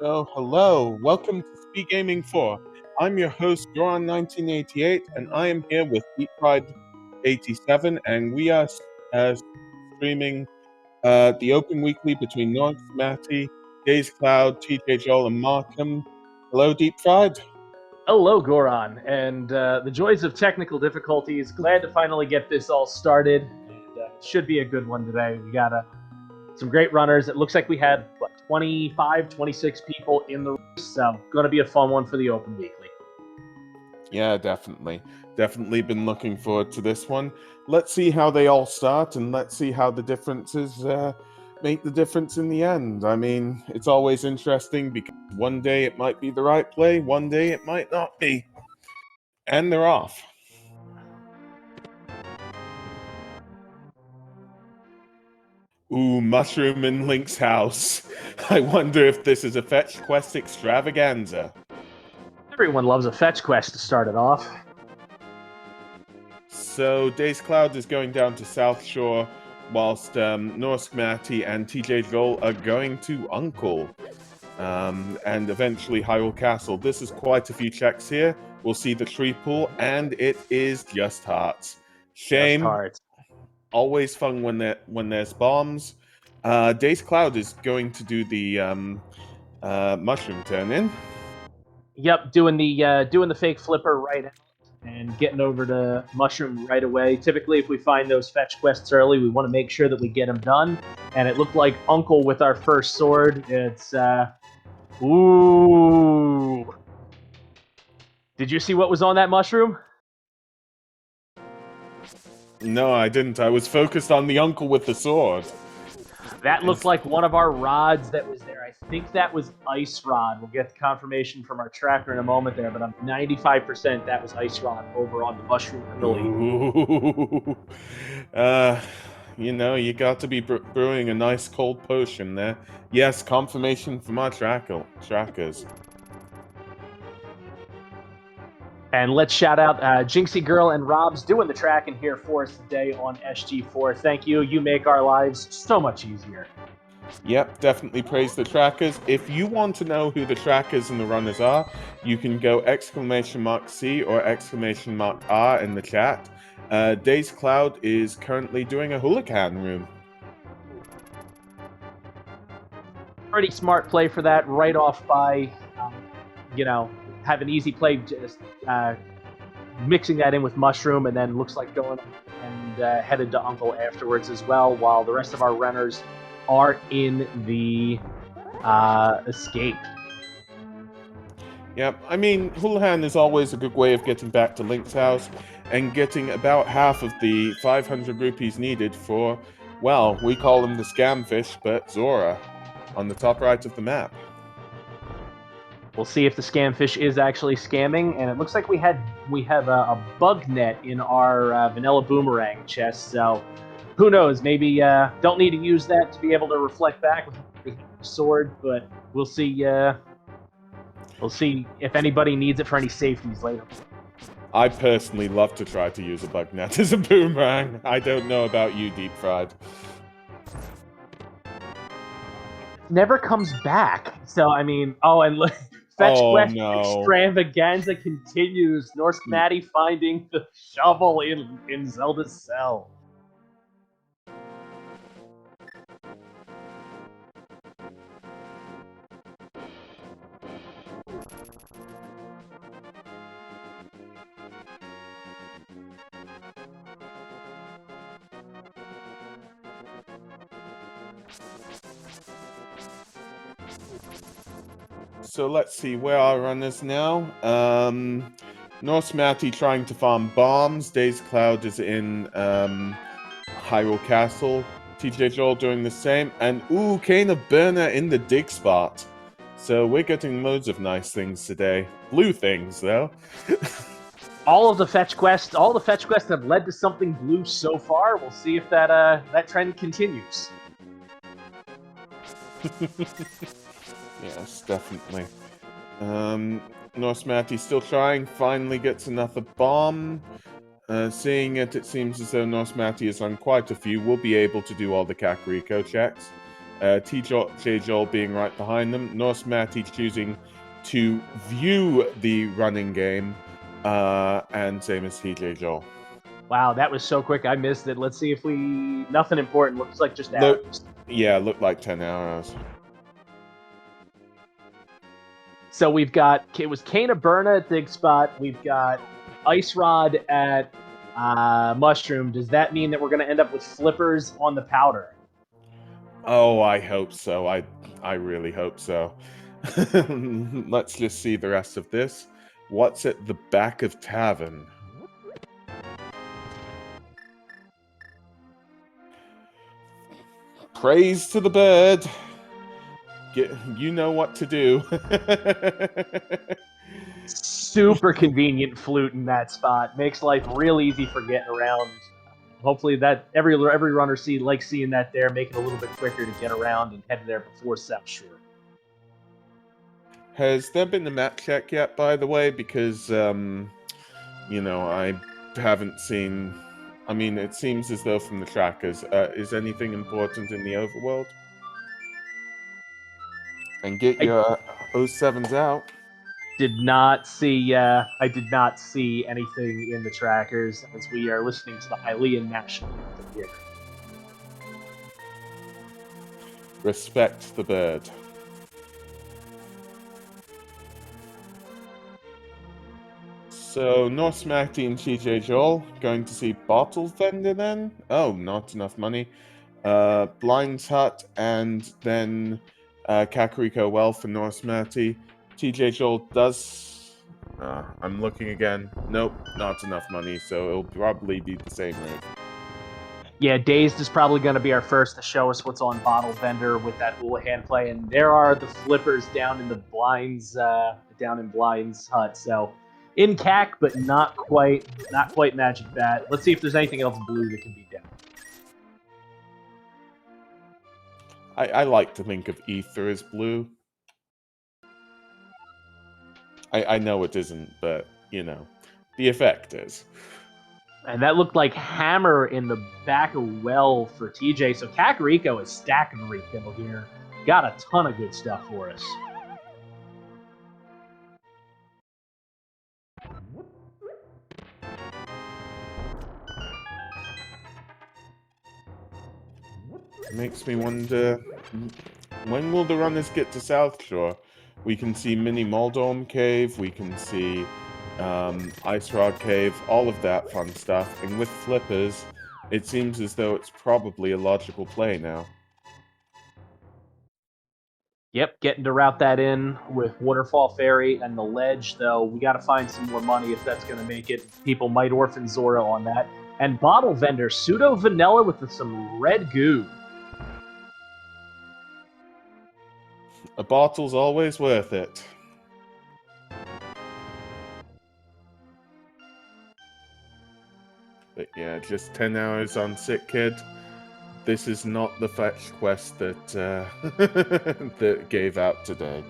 So, hello, welcome to Speed Gaming 4. I'm your host, Goron1988, and I am here with DeepFried87, and we are streaming the Open Weekly between North Matty, Days Cloud, TJ Joel, and Markham. Hello, DeepFried. Hello, Goron, and the joys of technical difficulties. Glad to finally get this all started. And, it should be a good one today. We got some great runners. It looks like we had, 25, 26 people in the race, so going to be a fun one for the Open Weekly. Yeah, definitely. Definitely been looking forward to this one. Let's see how they all start, and let's see how the differences make the difference in the end. I mean, it's always interesting because one day it might be the right play, one day it might not be. And they're off. Ooh, mushroom in Link's house. I wonder if this is a fetch quest extravaganza. Everyone loves a fetch quest to start it off. So, Days Cloud is going down to South Shore, whilst Norsk Matty and TJ Joel are going to Uncle, and eventually Hyrule Castle. This is quite a few checks here. We'll see the tree pool, and it is just hearts. Shame. Just hearts. Always fun when there's bombs. Days Cloud is going to do the mushroom turn in. Yep, doing the fake flipper right out and getting over to mushroom right away. Typically, if we find those fetch quests early, we want to make sure that we get them done. And it looked like Uncle with our first sword. It's ooh. Did you see what was on that mushroom? No, I didn't. I was focused on the uncle with the sword. That looked like one of our rods that was there. I think that was Ice Rod. We'll get the confirmation from our tracker in a moment there, but I'm 95% that was Ice Rod over on the mushroom early. You know, you got to be brewing a nice cold potion there. Yes, confirmation from our trackers. And let's shout out Jinxie Girl and Rob's doing the tracking here for us today on SG4. Thank you. You make our lives so much easier. Yep, definitely praise the trackers. If you want to know who the trackers and the runners are, you can go !C or !R in the chat. Days Cloud is currently doing a Huracan room. Pretty smart play for that, right off by, have an easy play, just mixing that in with mushroom, and then looks like going and headed to Uncle afterwards as well, while the rest of our runners are in the escape. Yep, I mean, Huracan is always a good way of getting back to Link's house and getting about half of the 500 rupees needed for, well, we call him the scam fish, but Zora, on the top right of the map. We'll see if the scam fish is actually scamming, and it looks like we have a bug net in our vanilla boomerang chest, so who knows, maybe don't need to use that to be able to reflect back with the sword, but we'll see if anybody needs it for any safeties later. I personally love to try to use a bug net as a boomerang. I don't know about you, Deep Fried. Never comes back, so I mean, and look. Fetch quest extravaganza continues. Norsk Matty finding the shovel in Zelda's cell. So let's see, where are our runners now? Norsk Matty trying to farm bombs. Days Cloud is in Hyrule Castle. TJ Joel doing the same. And ooh, Cane of Burner in the dig spot. So we're getting loads of nice things today. Blue things, though. all the fetch quests have led to something blue so far. We'll see if that trend continues. Yes, definitely. Norsk Matty still trying, finally gets another bomb. Seeing it seems as though Norsk Matty has done quite a few. We'll be able to do all the Kakariko checks. TJ Joel being right behind them. Norse Matty choosing to view the running game, and same as TJ Joel. Wow, that was so quick. I missed it. Let's see if we... Nothing important. Looks like just Look, arrows. yeah, looked like 10 arrows. So we've got... It was Kana Burna at Dig Spot. We've got Ice Rod at Mushroom. Does that mean that we're going to end up with flippers on the powder? Oh, I hope so. I really hope so. Let's just see the rest of this. What's at the back of Tavern? Praise to the bird. You know what to do. Super convenient flute in that spot. Makes life real easy for getting around. Hopefully that every runner likes seeing that there, make it a little bit quicker to get around and head there before South Shore. Has there been a map check yet, by the way? Because, you know, I haven't seen... I mean, it seems as though from the trackers, is anything important in the overworld? And get your 07s out. Did not see. I did not see anything in the trackers as we are listening to the Hylian national anthem here. Respect the bird. So, Norse Matty and TJ Joel going to see Bottle Vendor then? Oh, not enough money. Blind's Hut and then Kakariko Well for Norse Matty. TJ Joel does... I'm looking again. Nope, not enough money, so it'll probably be the same rate. Yeah, Dazed is probably going to be our first to show us what's on Bottle Vendor with that Houlihan play, and there are the flippers down in the Blinds, down in Blind's Hut. So in CAC, but not quite Magic Bat. Let's see if there's anything else blue that can be done. I like to think of Ether as blue. I know it isn't, but, you know, the effect is. And that looked like Hammer in the back of Well for TJ. So Kakariko is stacking Rico here. Got a ton of good stuff for us. Makes me wonder, when will the runners get to South Shore? We can see Mini Moldorm Cave, we can see Ice Rod Cave, all of that fun stuff. And with flippers, it seems as though it's probably a logical play now. Yep, getting to route that in with Waterfall Ferry and the Ledge, though. We got to find some more money if that's going to make it. People might orphan Zora on that. And Bottle Vendor, Pseudo Vanilla with some red goo. A bottle's always worth it. But yeah, just 10 hours on Sick Kid. This is not the fetch quest that that gave out today.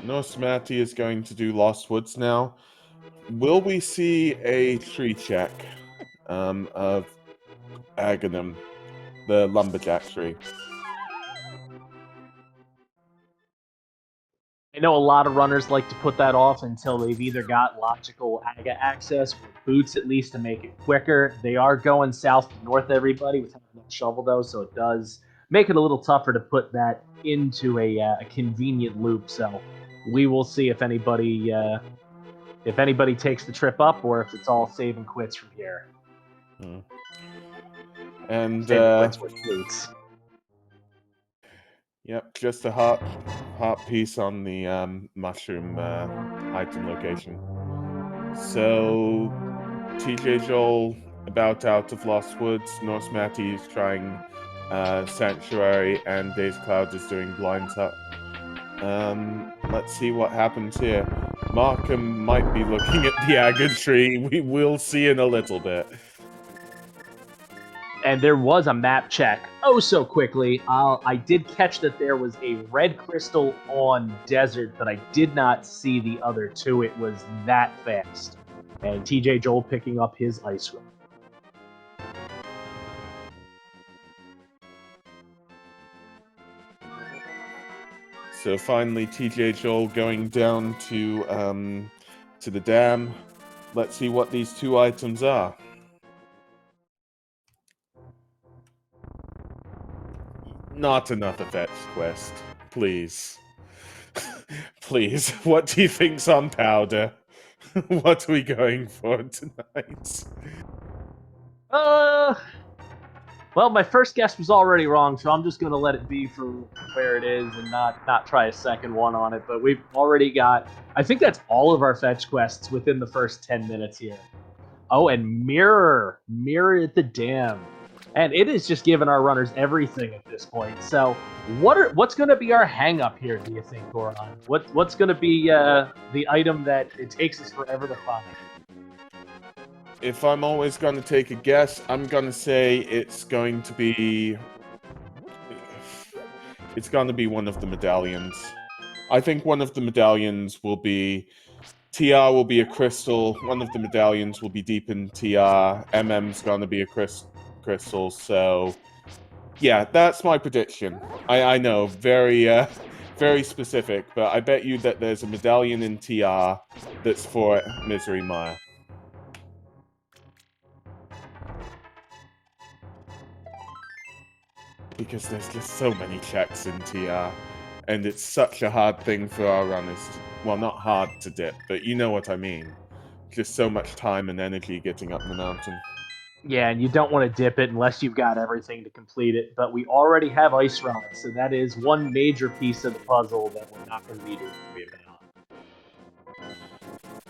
Norse Matty is going to do Lost Woods now. Will we see a tree check of Aghanim, the lumberjack tree? I know a lot of runners like to put that off until they've either got logical AGA access or boots at least to make it quicker. They are going south to north, everybody, with no shovel though, so it does make it a little tougher to put that into a convenient loop. So we will see if anybody takes the trip up or if it's all save and quits from here. And save and quits with boots. Yep, just a hot piece on the mushroom item location. So, TJ Joel about out of Lost Woods, Norse Matty is trying Sanctuary, and Days Cloud is doing Blind's Hut. Let's see what happens here. Markham might be looking at the Aga tree. We will see in a little bit. And there was a map check. Oh, so quickly. I did catch that there was a red crystal on desert, but I did not see the other two. It was that fast. And TJ Joel picking up his ice run. So finally, TJ Joel going down to the dam. Let's see what these two items are. Not another fetch quest, please. Please, what do you think's on powder? What are we going for tonight? Well, my first guess was already wrong, so I'm just going to let it be for where it is and not try a second one on it. But we've already got, I think that's all of our fetch quests within the first 10 minutes here. Oh, and mirror at the dam. And it is just giving our runners everything at this point. So what's going to be our hang up here, do you think, Goron? What's going to be the item that it takes us forever to find? If I'm always going to take a guess, I'm going to say it's going to be one of the medallions. I think one of the medallions will be TR will be a crystal. One of the medallions will be deep in TR. MM's going to be a crystal. So, yeah, that's my prediction. I know, very very specific, but I bet you that there's a medallion in TR that's for Misery Mire. Because there's just so many checks in TR, and it's such a hard thing for our runners to, well, not hard to dip, but you know what I mean. Just so much time and energy getting up the mountain. Yeah, and you don't want to dip it unless you've got everything to complete it. But we already have ice rods, so that is one major piece of the puzzle that we're not going to be doing about.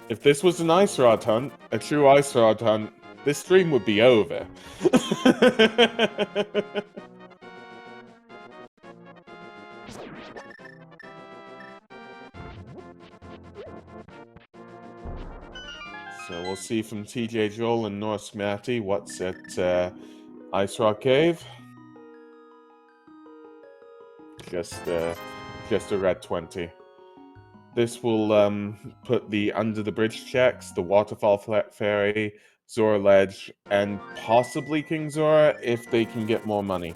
If this was an ice rod hunt, a true ice rod hunt, this stream would be over. So we'll see from TJ Joel and Norse Matty what's at Ice Rock Cave. Just a red 20. This will put the Under the Bridge checks, the Waterfall Ferry, Zora Ledge, and possibly King Zora if they can get more money.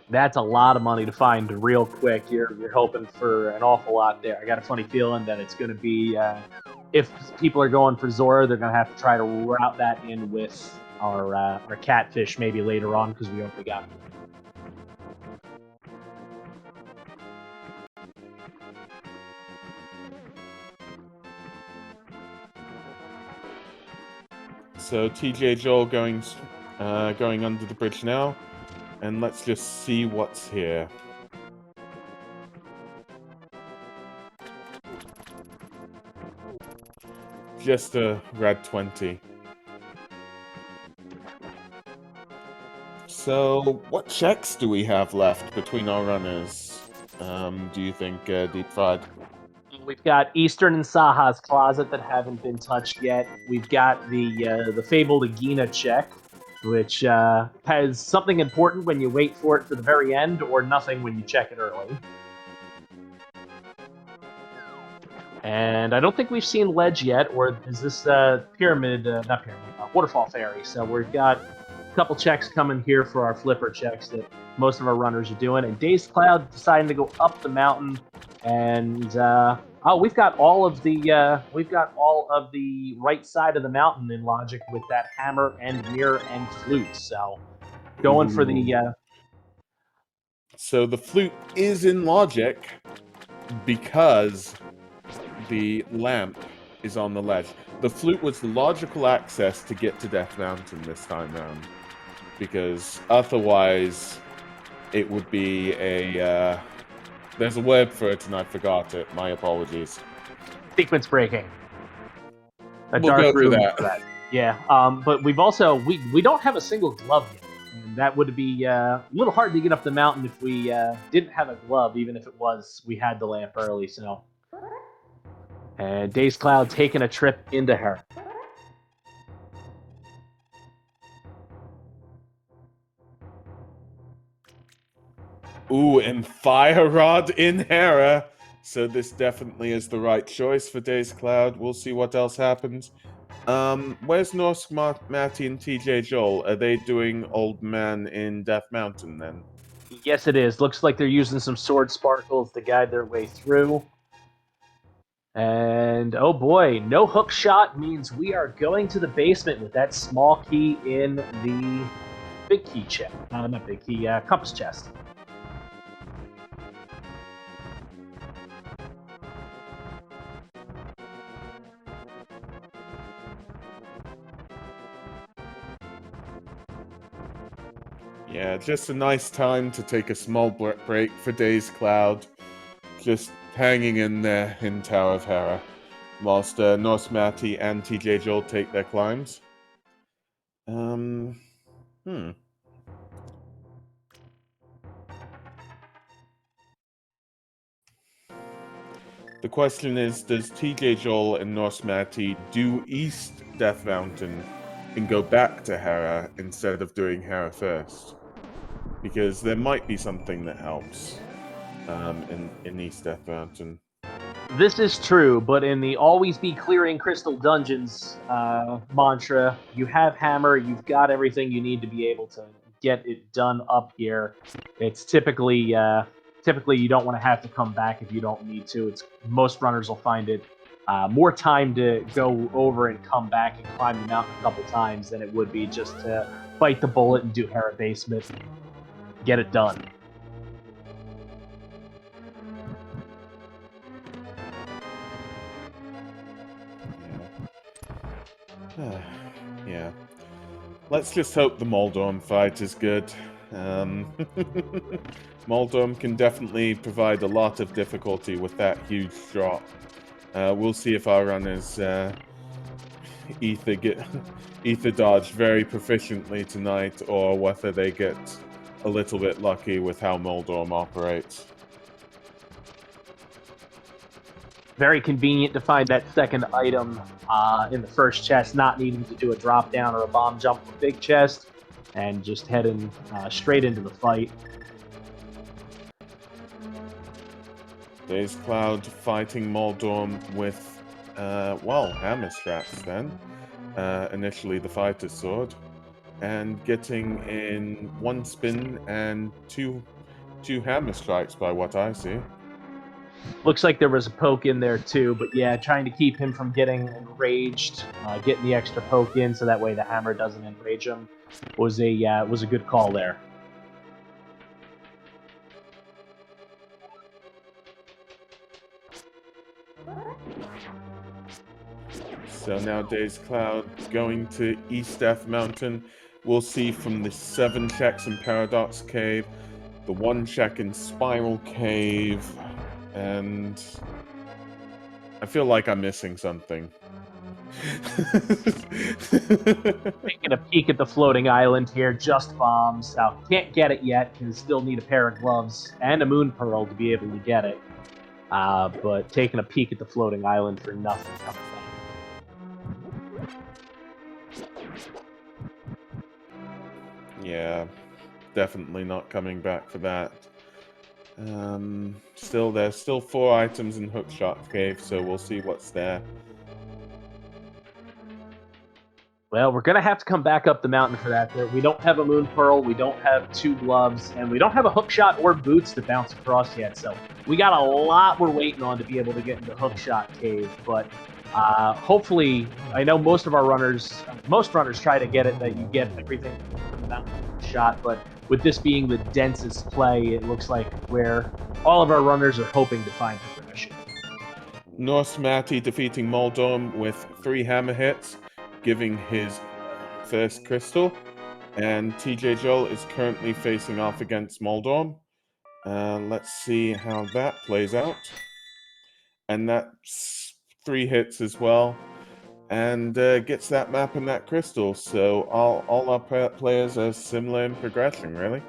That's a lot of money to find real quick. You're hoping for an awful lot there. I got a funny feeling that it's going to be, if people are going for Zora, they're going to have to try to route that in with our catfish maybe later on because we only got. So TJ Joel going under the bridge now, and let's just see what's here. Just a red 20. So, what checks do we have left between our runners? Do you think, Deep Fried? We've got Eastern and Saha's Closet that haven't been touched yet. We've got the Fabled Agina check, which has something important when you wait for it to the very end, or nothing when you check it early. And I don't think we've seen Ledge yet, or is this Waterfall Ferry. So we've got a couple checks coming here for our flipper checks that most of our runners are doing. And Dazed Cloud deciding to go up the mountain, and we've got all of the right side of the mountain in logic with that hammer and mirror and flute. So going for the. So the flute is in logic because the lamp is on the ledge. The flute was the logical access to get to Death Mountain this time round, because otherwise it would be a there's a word for it and I forgot it. My apologies. Sequence breaking. We'll go for that. Yeah, but we've also we don't have a single glove yet, and that would be a little hard to get up the mountain if we didn't have a glove, even if it was we had the lamp early. So, and Dazed Cloud taking a trip into her. Ooh, and Fire Rod in Hera. So this definitely is the right choice for Days Cloud. We'll see what else happens. Where's Norse Matty and TJ Joel? Are they doing Old Man in Death Mountain then? Yes, it is. Looks like they're using some sword sparkles to guide their way through. And oh boy, no hook shot means we are going to the basement with that small key in the big key chest. Not big key, compass chest. Yeah, just a nice time to take a small break for Days Cloud. Just hanging in there in Tower of Hera, whilst Norse Matty and TJ Joel take their climbs. Hmm. The question is, does TJ Joel and Norse Matty do East Death Mountain and go back to Hera instead of doing Hera first? Because there might be something that helps in East Death Mountain. This is true, but in the always be clearing crystal dungeons mantra, you have hammer, you've got everything you need to be able to get it done up here. It's typically you don't want to have to come back if you don't need to. It's most runners will find it more time to go over and come back and climb the mountain a couple times than it would be just to bite the bullet and do Hera basement, get it done. Yeah. Let's just hope the Moldorm fight is good. Moldorm can definitely provide a lot of difficulty with that huge drop. We'll see if our runners ether dodge very proficiently tonight, or whether they get a little bit lucky with how Moldorm operates. Very convenient to find that second item in the first chest, not needing to do a drop down or a bomb jump from big chest, and just heading straight into the fight. Days Cloud fighting Moldorm with, hammer straps then. Initially the fighter's sword, and getting in one spin and two hammer strikes by what I see. Looks like there was a poke in there too, but yeah, trying to keep him from getting enraged, getting the extra poke in so that way the hammer doesn't enrage him was a good call there. So now Days Cloud going to East Death Mountain. We'll see from the 7 checks in Paradox Cave, the 1 check in Spiral Cave, and I feel like I'm missing something. Taking a peek at the floating island here, just bombs. Now, can't get it yet because still need a pair of gloves and a moon pearl to be able to get it. But taking a peek at the floating island for nothing coming back. Yeah, definitely not coming back for that. There's still 4 items in Hookshot Cave, so we'll see what's there. Well, we're gonna have to come back up the mountain for that. We don't have a moon pearl, we don't have 2 gloves, and we don't have a hookshot or boots to bounce across yet. So we got a lot we're waiting on to be able to get into Hookshot Cave. But hopefully, I know most runners try to get it that you get everything from the mountain shot. But with this being the densest play, it looks like where all of our runners are hoping to find progression. Norse Matty defeating Moldorm with 3 hammer hits, giving his first crystal, and TJ Joel is currently facing off against Moldorm. Let's see how that plays out. And that's 3 hits as well, and gets that map and that crystal. So all our players are similar in progression, really.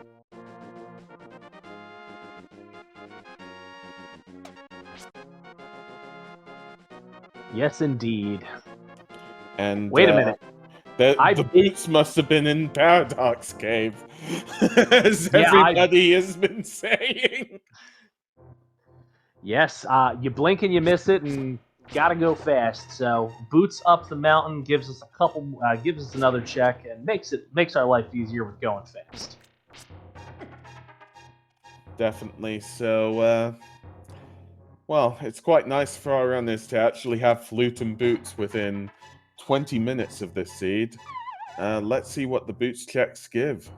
Yes, indeed. And Wait a minute. The boots must have been in Paradox Cave, as everybody has been saying. Yes, you blink and you miss it, and gotta go fast. So boots up the mountain gives us gives us another check, and makes our life easier with going fast. Definitely. So, well, it's quite nice for our runners to actually have flute and boots within 20 minutes of this seed. Let's see what the boots checks give.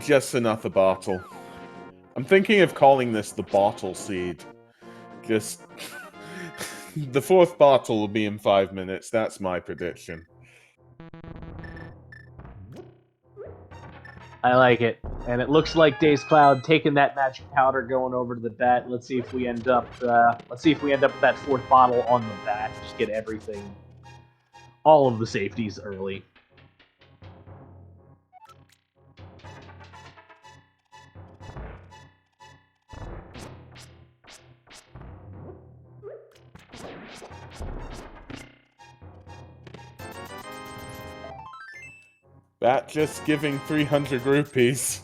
Just another bottle. I'm thinking of calling this the bottle seed. Just... the 4th bottle will be in 5 minutes. That's my prediction. I like it. And it looks like Daze Cloud taking that magic powder, going over to the bat. Let's see if we end up with that 4th bottle on the bat. Just get everything, all of the safeties early. Bat just giving 300 rupees.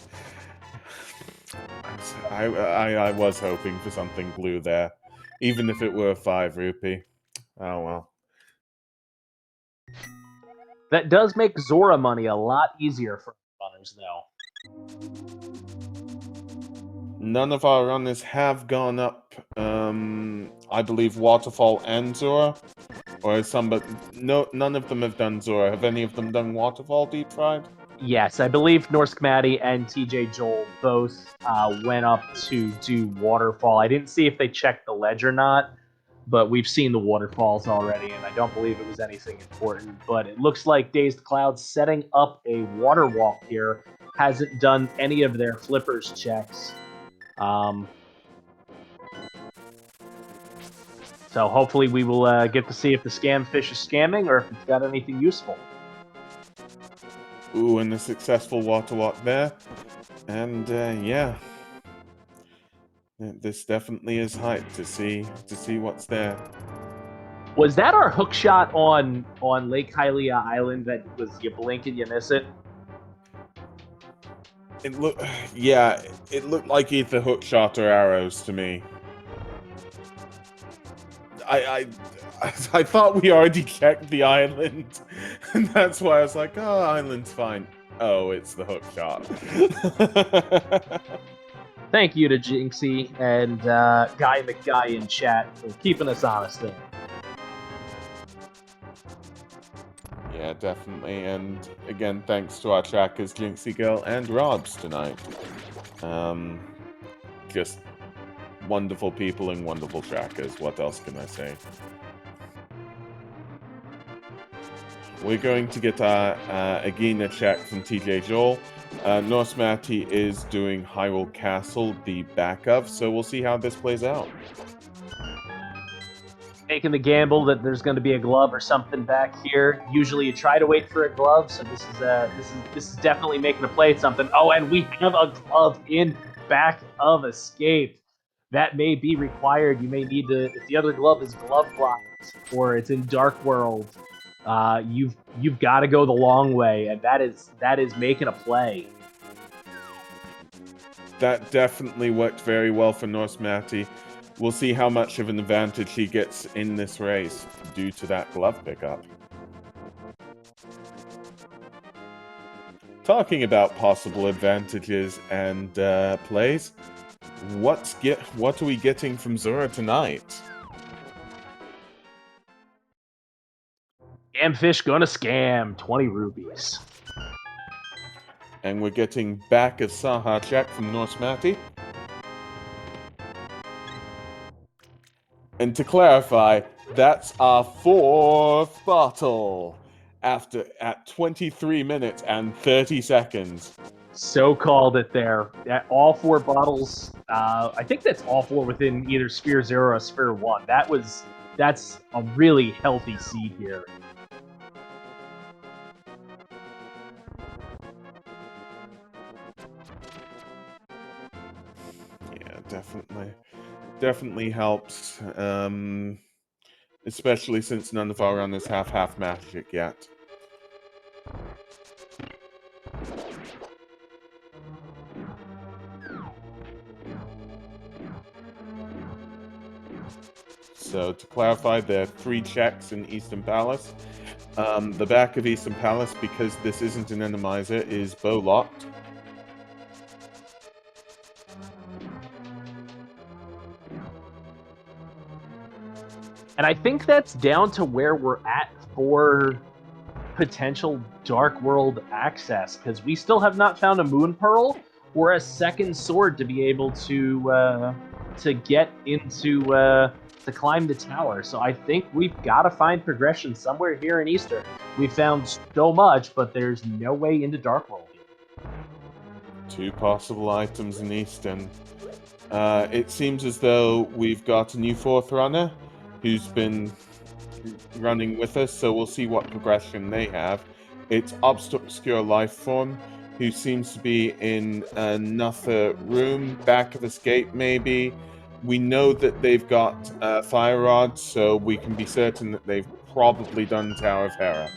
I was hoping for something blue there. Even if it were a 5 rupee. Oh well. That does make Zora money a lot easier for runners, though. None of our runners have gone up, I believe, Waterfall and Zora. Or some, but none of them have done Zora. Have any of them done Waterfall Deep Fried? Yes, I believe Norsk Maddie and TJ Joel both went up to do Waterfall. I didn't see if they checked the ledge or not, but we've seen the waterfalls already, and I don't believe it was anything important. But it looks like Dazed Cloud setting up a water walk here. Hasn't done any of their flippers checks. So hopefully we will get to see if the scam fish is scamming or if it's got anything useful. Ooh, and a successful water walk there. And yeah. This definitely is hype to see what's there. Was that our hook shot on Lake Hylia Island that was you blink and you miss it? It looked like either hook shot or arrows to me. I thought we already checked the island, and that's why I was like, oh, island's fine. Oh, it's the hook shot. Thank you to Jinxie and Guy McGuy in chat for keeping us honest there. Yeah, definitely. And again, thanks to our trackers, Jinxie Girl and Robs tonight. Just wonderful people and wonderful trackers. What else can I say? We're going to get our Agina check from TJ Joel. Norse Matty is doing Hyrule Castle, the back of, so we'll see how this plays out. Taking the gamble that there's going to be a glove or something back here. Usually you try to wait for a glove, so this is definitely making a play at something. Oh, and we have a glove in back of escape. That may be required. You may need to, if the other glove is glove blocked or it's in Dark World, you've got to go the long way, and that is making a play. That definitely worked very well for Norse Matty. We'll see how much of an advantage he gets in this race due to that glove pickup. Talking about possible advantages and plays, what are we getting from Zora tonight? Scamfish gonna scam 20 rupees. And we're getting back a Saha check from Norse Matty. And to clarify, that's our 4th bottle at 23 minutes and 30 seconds. So called it there. All 4 bottles. I think that's all 4 within either Sphere 0 or Sphere 1. That's a really healthy seed here. definitely helps. Especially since none of our runners have half magic yet. So to clarify, there are 3 checks in Eastern Palace. The back of Eastern Palace, because this isn't an randomizer, is bow locked. And I think that's down to where we're at for potential Dark World access, because we still have not found a Moon Pearl or a second sword to be able to get into to climb the tower. So I think we've got to find progression somewhere here in Eastern. We found so much, but there's no way into Dark World yet. 2 possible items in Eastern. It seems as though we've got a new 4th runner who's been running with us, so we'll see what progression they have. It's Obscure Lifeform, who seems to be in another room, back of escape maybe. We know that they've got Fire Rod, so we can be certain that they've probably done Tower of Hera.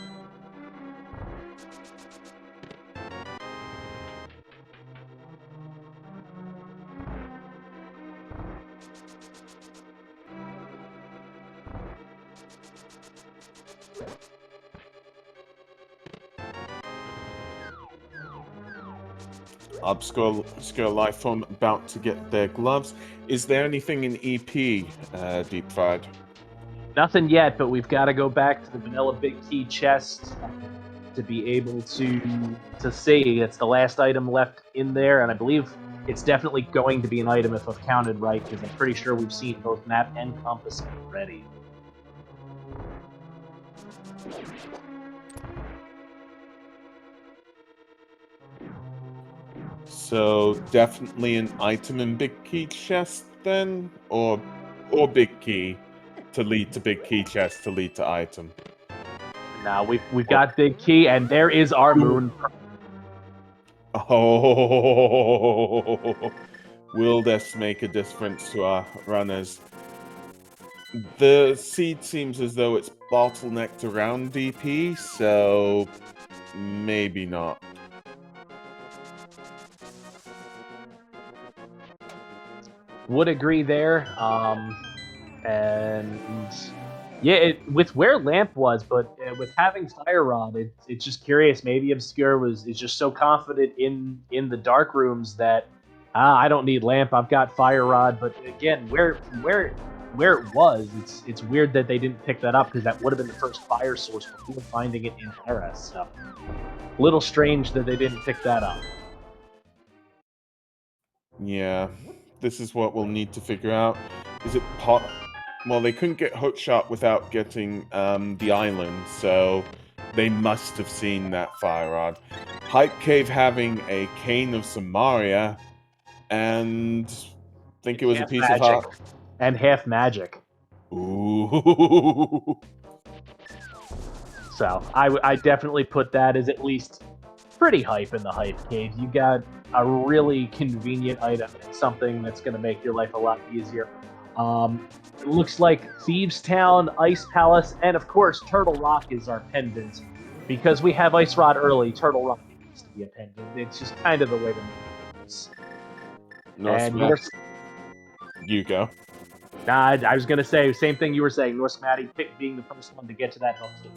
Obscure Lifeform about to get their gloves. Is there anything in EP, Deep Fried? Nothing yet, but we've got to go back to the vanilla big key chest to be able to see. It's the last item left in there, and I believe it's definitely going to be an item if I've counted right, because I'm pretty sure we've seen both map and compass already. So definitely an item in big key chest then, or big key to lead to big key chest to lead to item. Now we've got big key, and there is our moon. Oh, will this make a difference to our runners? The seed seems as though it's bottlenecked around DP, so maybe not. Would agree there. And yeah, with where Lamp was, but with having Fire Rod, it's just curious. Maybe Obscure is just so confident in the dark rooms that I don't need Lamp. I've got Fire Rod. But again, where it was, it's weird that they didn't pick that up, because that would have been the first fire source before finding it in Hera. So a little strange that they didn't pick that up. Yeah, this is what we'll need to figure out. Is it well, they couldn't get Hookshot without getting the island, so they must have seen that Fire Rod. Hype Cave having a Cane of Samaria, and I think it was a piece of heart. And half magic. Ooh. So I definitely put that as at least pretty hype in the Hype Cave. You got a really convenient item and something that's going to make your life a lot easier. It looks like Thieves Town, Ice Palace, and of course Turtle Rock is our pendant. Because we have Ice Rod early, Turtle Rock needs to be a pendant. It's just kind of the way to make it. And you go. I was going to say, same thing you were saying, Norse Matty being the first one to get to that helps too.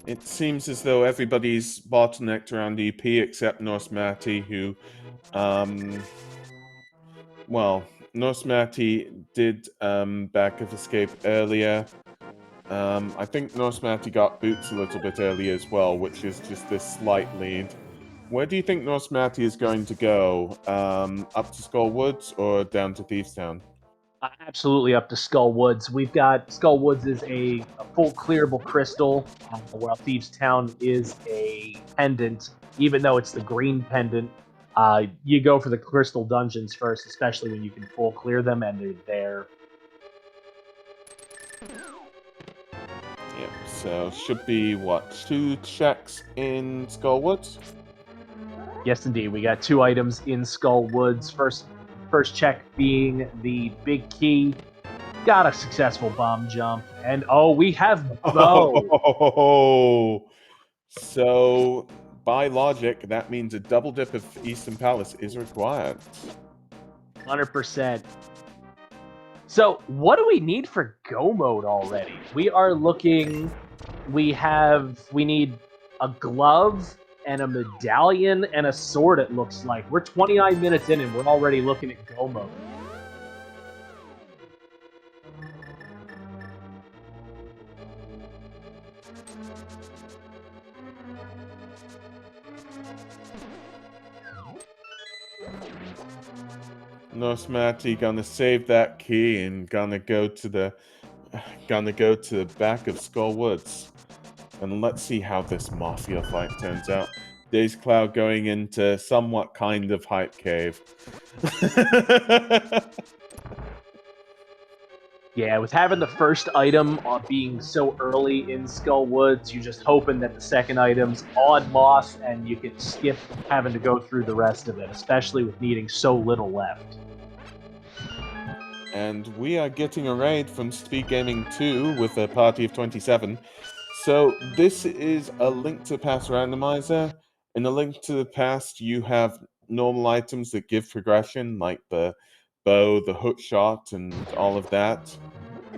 It seems as though everybody's bottlenecked around EP except Norse Matty, who, well, Norse Matty did back of escape earlier. I think Norse Matty got boots a little bit earlier as well, which is just this slight lead. Where do you think Norse Matty is going to go? Up to Skull Woods or down to Thieves Town? Absolutely up to Skull Woods. We've got Skull Woods is a full clearable crystal, while Thieves Town is a pendant. Even though it's the green pendant, you go for the crystal dungeons first, especially when you can full clear them and they're there. So should be what, 2 checks in Skullwoods? Yes, indeed. We got 2 items in Skull Woods. First check being the big key. Got a successful bomb jump. And oh, we have bow. Oh, so by logic, that means a double dip of Eastern Palace is required. 100%. So what do we need for go mode already? We are looking. We need a glove and a medallion and a sword, it looks like. We're 29 minutes in and we're already looking at go mode. Nosmati gonna save that key and gonna go to the back of Skull Woods. And let's see how this Mafia fight turns out. Days Cloud going into somewhat kind of hype cave. Yeah, with having the first item being so early in Skull Woods, you're just hoping that the second item's on Moss and you can skip having to go through the rest of it, especially with needing so little left. And we are getting a raid from Speed Gaming 2 with a party of 27. So this is a Link to the Past randomizer. In a Link to the Past, you have normal items that give progression, like the bow, the hook shot, and all of that.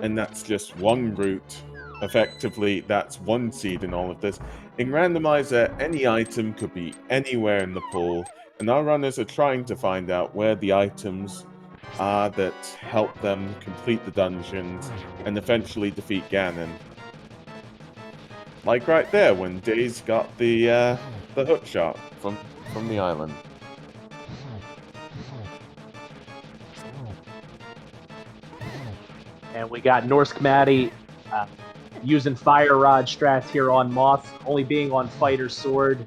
And that's just one route. Effectively, that's one seed in all of this. In randomizer, any item could be anywhere in the pool, and our runners are trying to find out where the items are that help them complete the dungeons and eventually defeat Ganon. Like right there, when Days got the hook shot from the island. And we got Norsk Maddie using Fire Rod strats here on Moth, only being on Fighter's Sword.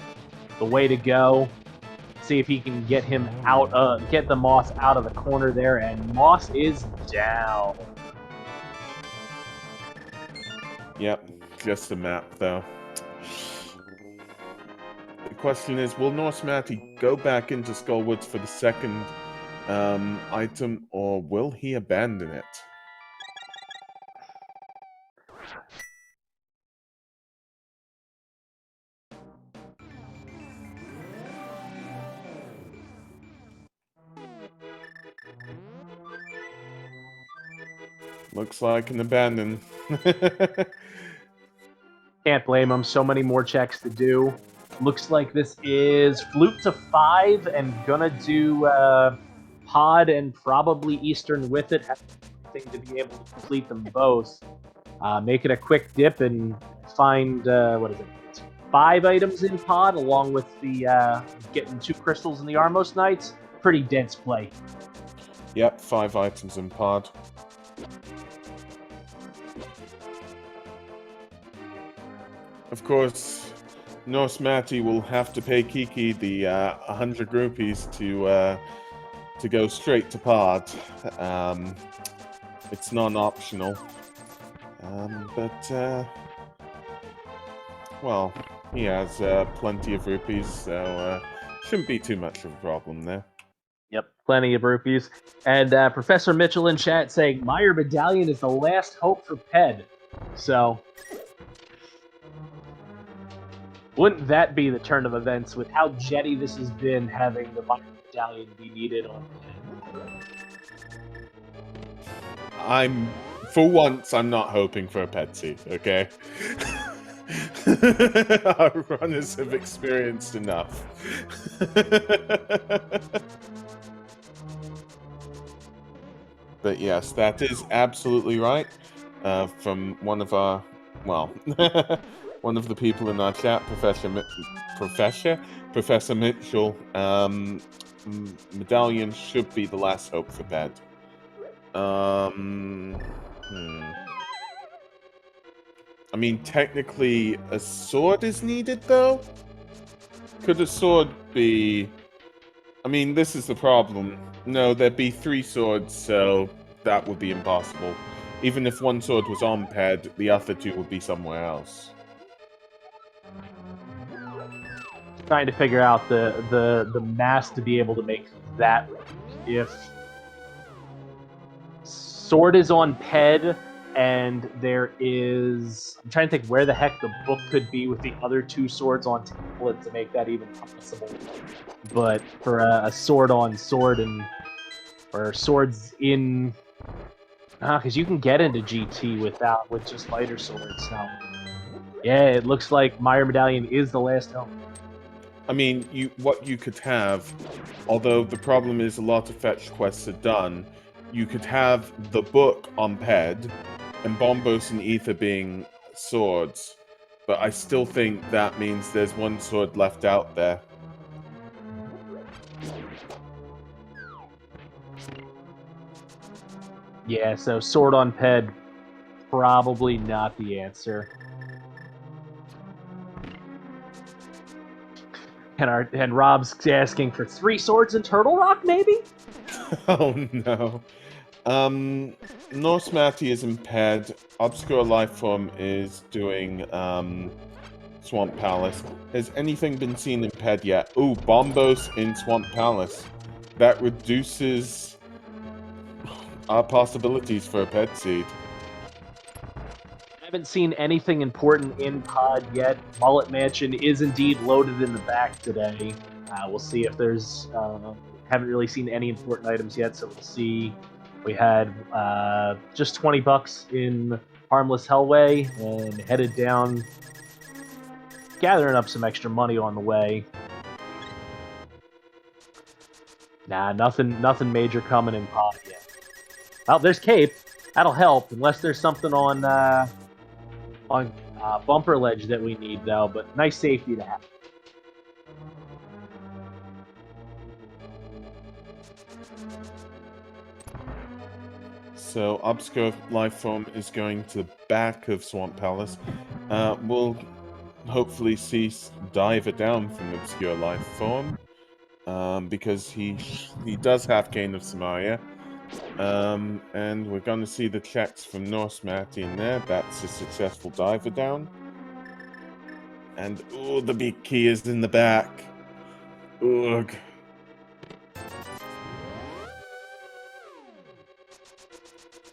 The way to go. See if he can get him out, get the Moth out of the corner there, and Moth is down. Yep, just the map though. The question is, will Nosmati go back into Skullwoods for the second item, or will he abandon it? Looks like an abandon. Can't blame him. So many more checks to do. Looks like this is Flute to 5 and gonna do Pod and probably Eastern with it. Have everything to be able to complete them both. Make it a quick dip and find, what is it? It's 5 items in Pod along with the getting 2 crystals in the Armos Knights. Pretty dense play. Yep, 5 items in Pod. Of course, Nosmati will have to pay Kiki the 100 rupees to go straight to Pod. It's non-optional. But well, he has plenty of rupees, so shouldn't be too much of a problem there. Yep, plenty of rupees. And Professor Mitchell in chat saying, Meyer Medallion is the last hope for Ped. So, wouldn't that be the turn of events with how jetty this has been, having the Meyer Medallion be needed on Ped? For once, I'm not hoping for a Petsy, okay? Our runners have experienced enough. But yes, that is absolutely right. From one of our, well, one of the people in our chat, Professor Mitchell, Medallion should be the last hope for Ped. I mean, technically, a sword is needed, though? Could a sword be... I mean, this is the problem. No, there'd be 3 swords, so that would be impossible. Even if one sword was on ped, the other two would be somewhere else. Trying to figure out the mass to be able to make that work. If sword is on ped and there is, I'm trying to think where the heck the book could be with the other two swords on tablet to make that even possible. But for a sword on sword or swords in, because you can get into GT with just lighter swords. So yeah, it looks like Meyer Medallion is the last home. I mean, what you could have, although the problem is a lot of fetch quests are done, you could have the book on ped, and Bombos and Ether being swords, but I still think that means there's one sword left out there. Yeah, so sword on ped, probably not the answer. And Rob's asking for 3 swords in Turtle Rock, maybe? Oh no. Norse Matty is in ped. Obscure Lifeform is doing Swamp Palace. Has anything been seen in ped yet? Ooh, Bombos in Swamp Palace. That reduces our possibilities for a ped seed. I haven't seen anything important in pod yet. Mullet Mansion is indeed loaded in the back today. We'll see if there's... haven't really seen any important items yet, so we'll see. We had just $20 in Harmless Hellway and headed down, gathering up some extra money on the way. Nah, nothing major coming in pod yet. Oh, there's Cape. That'll help, unless there's something on Bumper Ledge that we need, though. But nice safety to have. So, Obscure Lifeform is going to the back of Swamp Palace. We'll hopefully see Diver down from Obscure Lifeform, because he does have Gain of Samaria. And we're going to see the checks from Norse Matty in there. That's a successful Diver down. And, oh, the big key is in the back. Ugh.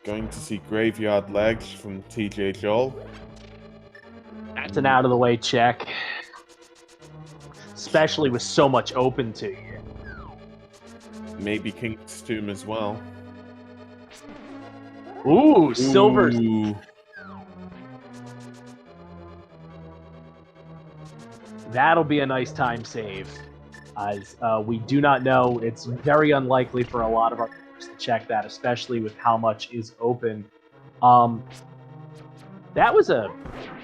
Going to see Graveyard Legs from TJ Joel. That's an out-of-the-way check. Especially with so much open to you. Maybe King's Tomb as well. Ooh, silver. Ooh. That'll be a nice time save. As we do not know, it's very unlikely for a lot of our players to check that, especially with how much is open. That was a...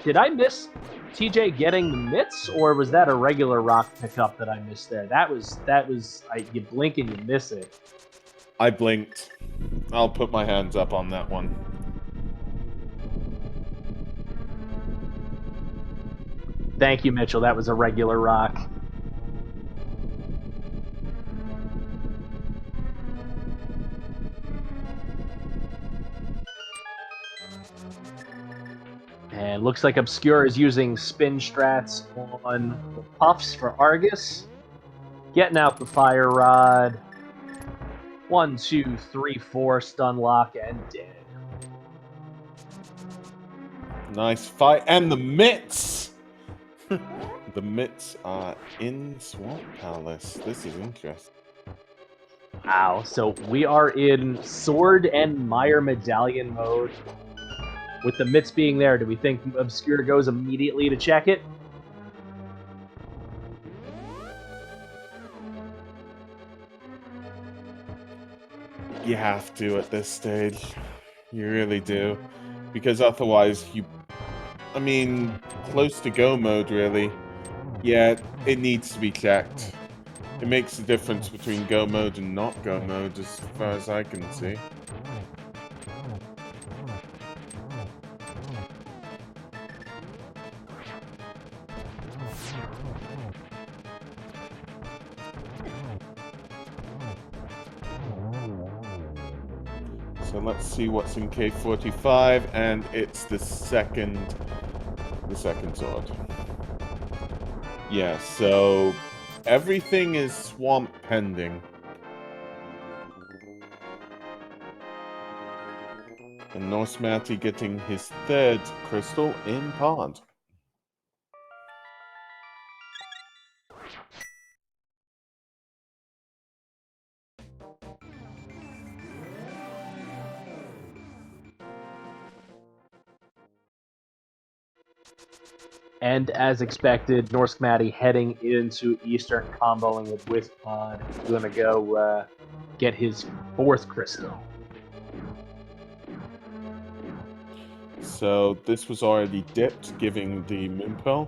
Did I miss TJ getting the mitts, or was that a regular rock pickup that I missed there? That was you blink and you miss it. I blinked. I'll put my hands up on that one. Thank you, Mitchell. That was a regular rock. And looks like Obscure is using spin strats on the puffs for Argus. Getting out the Fire Rod. 1, 2, 3, 4, stun lock, and dead. Nice fight. And the mitts! The mitts are in Swamp Palace. This is interesting. Wow, so we are in Sword and Meyer Medallion mode. With the mitts being there, do we think Obscure goes immediately to check it? You have to at this stage. You really do. Because otherwise, I mean, close to go mode, really. Yeah, it needs to be checked. It makes a difference between go mode and not go mode, as far as I can see. So let's see what's in K45, and it's the second sword. Yeah, so everything is swamp pending. And Norse Matty getting his third crystal in pond. And as expected, Norsk Matty heading into Eastern, comboing it with Pod. Going to go get his fourth crystal. So this was already dipped, giving the Moonpearl.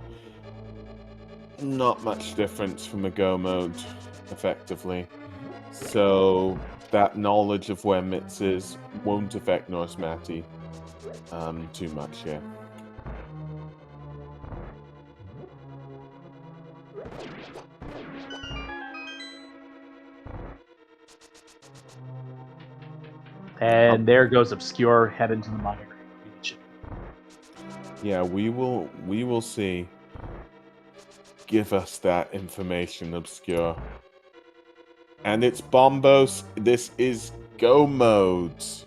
Not much difference from a go mode, effectively. So that knowledge of where Mitz is won't affect Norse Matty too much here. And there goes Obscure heading to the migrate region. Yeah, we will see. Give us that information, Obscure. And it's Bombos. This is go modes.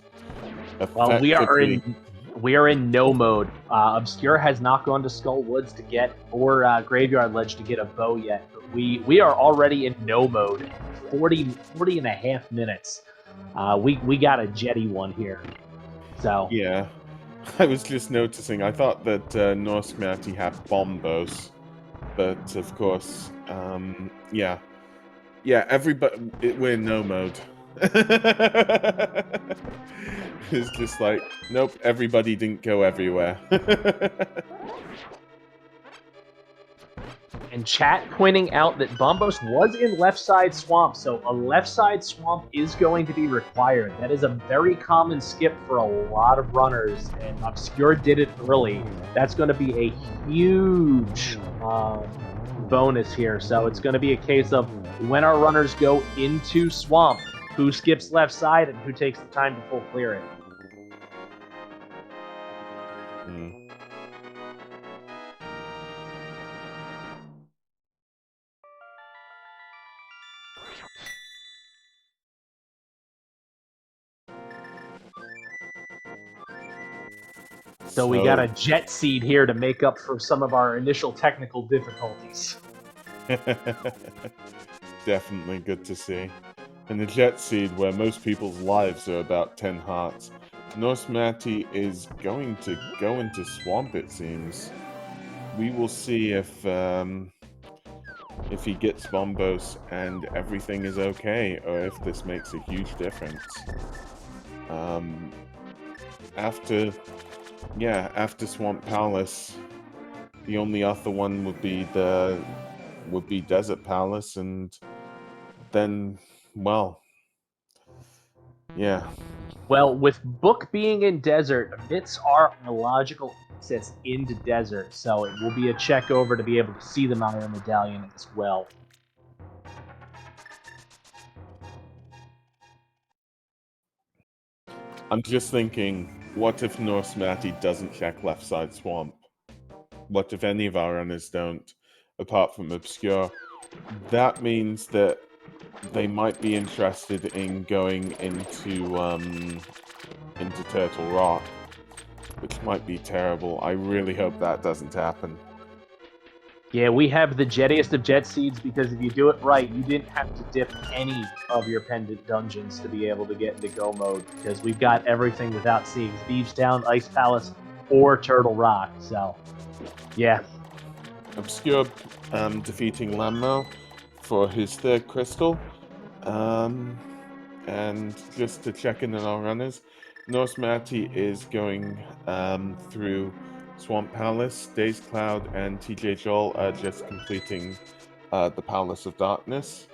Well, we are in no mode. Obscure has not gone to Skull Woods to get, or Graveyard Ledge to get a bow yet. But we are already in no mode. 40 and a half minutes. We got a jetty one here. So yeah, I was just noticing. I thought that Norse Matty had Bombos, but of course, yeah, everybody, we're in no mode. It's just like, nope, everybody didn't go everywhere. And chat pointing out that Bombos was in left side swamp, so a left side swamp is going to be required. That is a very common skip for a lot of runners, and Obscure did it early. That's going to be a huge bonus here. So it's going to be a case of when our runners go into swamp, who skips left side and who takes the time to full clear it. So we got a jet seed here to make up for some of our initial technical difficulties. Definitely good to see. And the jet seed, where most people's lives are about 10 hearts. Norse Matty is going to go into swamp, it seems. We will see if he gets Bombos and everything is okay, or if this makes a huge difference. After Swamp Palace, the only other one would be Desert Palace, and then, well, yeah. Well, with Book being in Desert, Mitts are a logical access into Desert, so it will be a check over to be able to see the Iron Medallion as well. I'm just thinking, what if Norse Matty doesn't check left side swamp? What if any of our runners don't, apart from Obscure? That means that they might be interested in going into Turtle Rock, which might be terrible. I really hope that doesn't happen. Yeah, we have the jettiest of jet seeds because if you do it right, you didn't have to dip any of your pendant dungeons to be able to get into go mode, because we've got everything without seeing Thieves Town, Ice Palace, or Turtle Rock. So, yeah. Obscure defeating Lammo for his third crystal. And just to check in on our runners, Norse Matty is going through Swamp Palace. Days Cloud and TJ Joel are just completing the Palace of Darkness.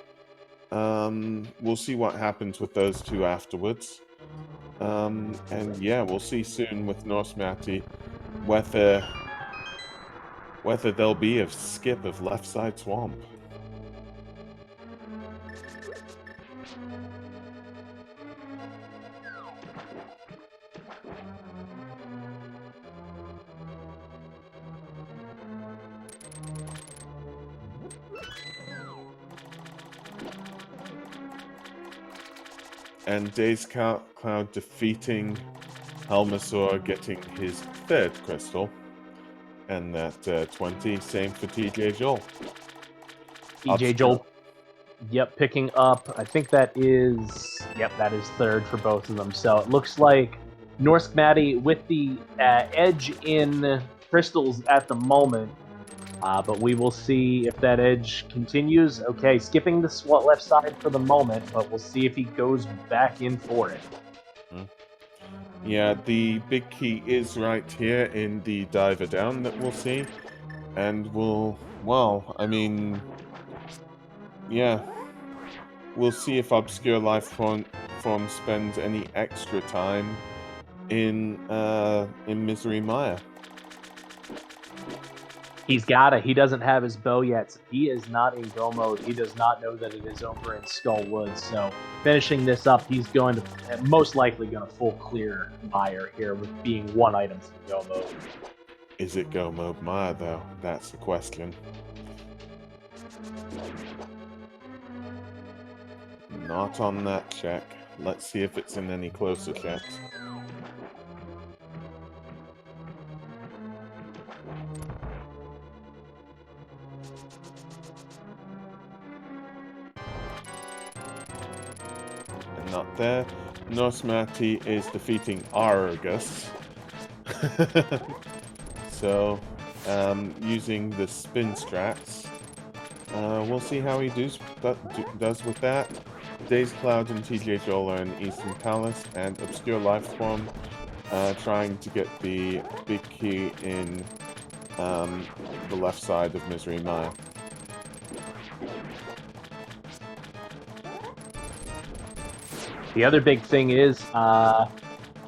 We'll see what happens with those two afterwards. And yeah, we'll see soon with Norse Matty whether there'll be a skip of left side swamp. And Days Cloud defeating Helmasaur, getting his 3rd crystal. And that 20, same for TJ Joel. TJ Joel, yep, picking up, I think that is 3rd for both of them. So it looks like Norsk Maddie with the edge in crystals at the moment. But we will see if that edge continues. Okay, skipping the left side for the moment, but we'll see if he goes back in for it. Yeah, the big key is right here in the diver down that we'll see. And well, I mean, yeah. We'll see if Obscure Life Form spends any extra time in Misery Maya. He's gotta. He doesn't have his bow yet. So he is not in go mode. He does not know that it is over in Skullwood. So finishing this up, he's going to most likely going to full clear Maya here with being 1 item from go mode. Is it go mode Maya though? That's the question. Not on that check. Let's see if it's in any closer checks. And not there. Nosmati is defeating Argus. So, using the spin strats. We'll see how he does with that. Days Cloud and TJ Joel are in Eastern Palace, and Obscure Lifeform trying to get the big key in the left side of Misery Maya. The other big thing is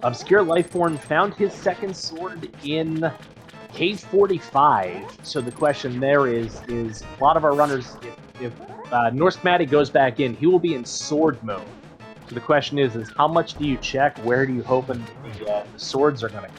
Obscure Lifeform found his 2nd sword in Cave 45. So the question there is a lot of our runners, if Norsk Maddie goes back in, he will be in sword mode. So the question is how much do you check? Where do you hope the swords are going to come?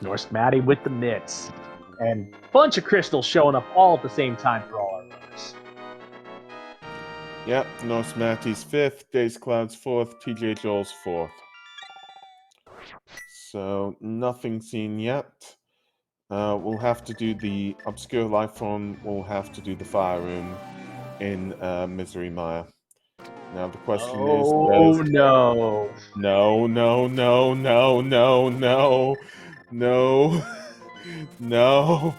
Norsk Maddie with the mitts. And a bunch of crystals showing up all at the same time for all our runners. Yep, Norsk Mattie's 5th, Days Cloud's 4th, TJ Joel's 4th. So, nothing seen yet. We'll have to do the Obscure Lifeform, we'll have to do the Fire Room in Misery Maya. Now the question is... Oh, no. No. No.